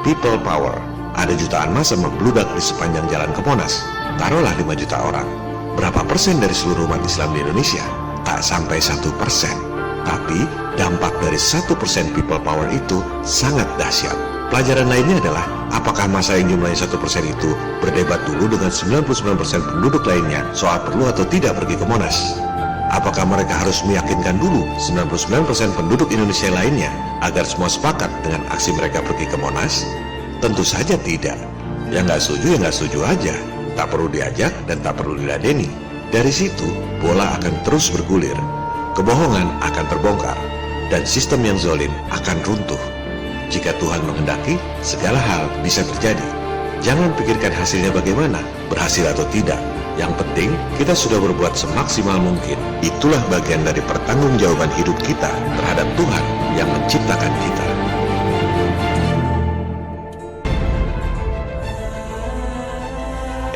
People Power. Ada jutaan massa membludak di sepanjang jalan ke Monas. Taruhlah 5 juta orang. Berapa persen dari seluruh umat Islam di Indonesia? Tak sampai 1%. Tapi dampak dari 1% people power itu sangat dahsyat. Pelajaran lainnya adalah, apakah massa yang jumlahnya 1% itu berdebat dulu dengan 99% penduduk lainnya soal perlu atau tidak pergi ke Monas? Apakah mereka harus meyakinkan dulu 99% penduduk Indonesia lainnya agar semua sepakat dengan aksi mereka pergi ke Monas? Tentu saja tidak. Yang nggak setuju ya nggak setuju aja. Tak perlu diajak dan tak perlu diladeni. Dari situ, bola akan terus bergulir. Kebohongan akan terbongkar, dan sistem yang zalim akan runtuh. Jika Tuhan menghendaki, segala hal bisa terjadi. Jangan pikirkan hasilnya bagaimana, berhasil atau tidak. Yang penting, kita sudah berbuat semaksimal mungkin. Itulah bagian dari pertanggungjawaban hidup kita terhadap Tuhan yang menciptakan kita.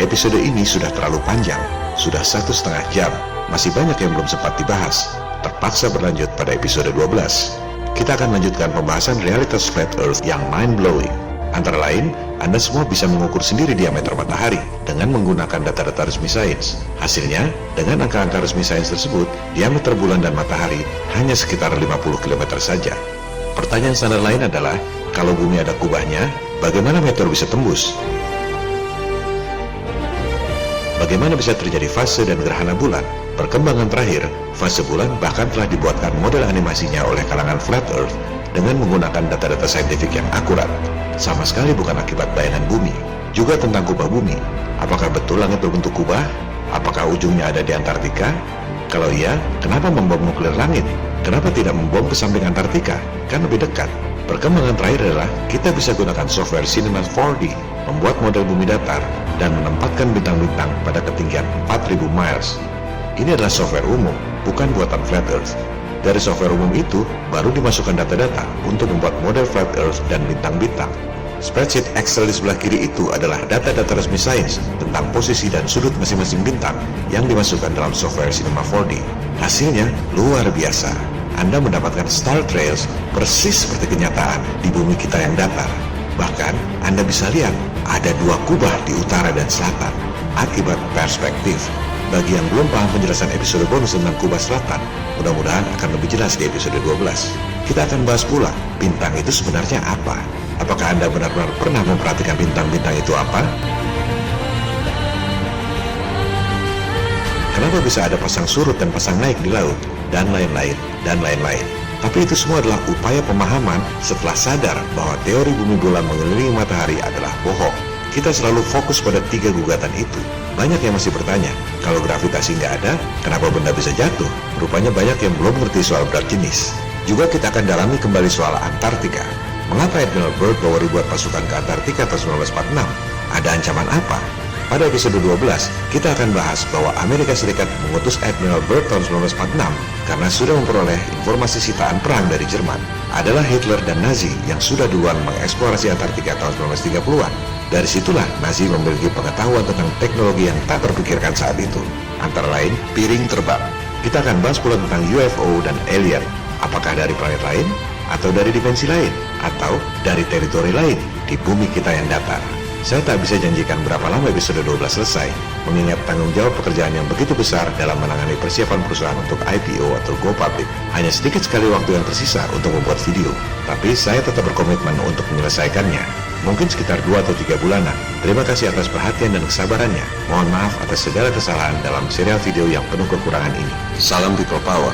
Episode ini sudah terlalu panjang, sudah 1,5 jam. Masih banyak yang belum sempat dibahas. Terpaksa berlanjut pada episode 12. Kita akan lanjutkan pembahasan realitas flat earth yang mind-blowing. Antara lain, Anda semua bisa mengukur sendiri diameter matahari dengan menggunakan data-data resmi sains. Hasilnya, dengan angka-angka resmi sains tersebut, diameter bulan dan matahari hanya sekitar 50 km saja. Pertanyaan standar lain adalah, kalau bumi ada kubahnya, bagaimana meteor bisa tembus? Bagaimana bisa terjadi fase dan gerhana bulan? Perkembangan terakhir, fase bulan bahkan telah dibuatkan model animasinya oleh kalangan flat earth dengan menggunakan data-data saintifik yang akurat. Sama sekali bukan akibat bayangan bumi. Juga tentang kubah bumi. Apakah betul langit berbentuk kubah? Apakah ujungnya ada di Antartika? Kalau iya, kenapa membom nuklir langit? Kenapa tidak membom ke samping Antartika? Kan lebih dekat. Perkembangan terakhir adalah kita bisa gunakan software Cinema 4D, membuat model bumi datar, dan menempatkan bintang-bintang pada ketinggian 4.000 miles. Ini adalah software umum, bukan buatan Flat Earth. Dari software umum itu, baru dimasukkan data-data untuk membuat model Flat Earth dan bintang-bintang. Spreadsheet Excel di sebelah kiri itu adalah data-data resmi sains tentang posisi dan sudut masing-masing bintang yang dimasukkan dalam software Cinema 4D. Hasilnya luar biasa. Anda mendapatkan star trails persis seperti kenyataan di bumi kita yang datar. Bahkan, Anda bisa lihat ada 2 kubah di utara dan selatan akibat perspektif. Bagi yang belum paham penjelasan episode bonus tentang kubah selatan, mudah-mudahan akan lebih jelas di episode 12. Kita akan bahas pula, bintang itu sebenarnya apa? Apakah Anda benar-benar pernah memperhatikan bintang-bintang itu apa? Kenapa bisa ada pasang surut dan pasang naik di laut? Dan lain-lain, dan lain-lain. Tapi itu semua adalah upaya pemahaman setelah sadar bahwa teori bumi bulan mengelilingi matahari adalah bohong. Kita selalu fokus pada 3 gugatan itu. Banyak yang masih bertanya, kalau gravitasi nggak ada, kenapa benda bisa jatuh? Rupanya banyak yang belum mengerti soal berat jenis. Juga kita akan dalami kembali soal Antartika. Mengapa Admiral Byrd bawa ribuan pasukan ke Antartika tahun 1946? Ada ancaman apa? Pada episode 12, kita akan bahas bahwa Amerika Serikat mengutus Admiral Byrd tahun 1946 karena sudah memperoleh informasi sitaan perang dari Jerman. Adalah Hitler dan Nazi yang sudah duluan mengeksplorasi Antartika tahun 1930-an. Dari situlah Nazi memiliki pengetahuan tentang teknologi yang tak terpikirkan saat itu. Antara lain, piring terbang. Kita akan bahas pula tentang UFO dan alien. Apakah dari planet lain? Atau dari dimensi lain? Atau dari teritori lain di bumi kita yang datar? Saya tak bisa janjikan berapa lama episode 12 selesai, mengingat tanggung jawab pekerjaan yang begitu besar dalam menangani persiapan perusahaan untuk IPO atau go public. Hanya sedikit sekali waktu yang tersisa untuk membuat video, tapi saya tetap berkomitmen untuk menyelesaikannya. Mungkin sekitar 2 atau 3 bulanan. Terima kasih atas perhatian dan kesabarannya. Mohon maaf atas segala kesalahan dalam serial video yang penuh kekurangan ini. Salam People Power.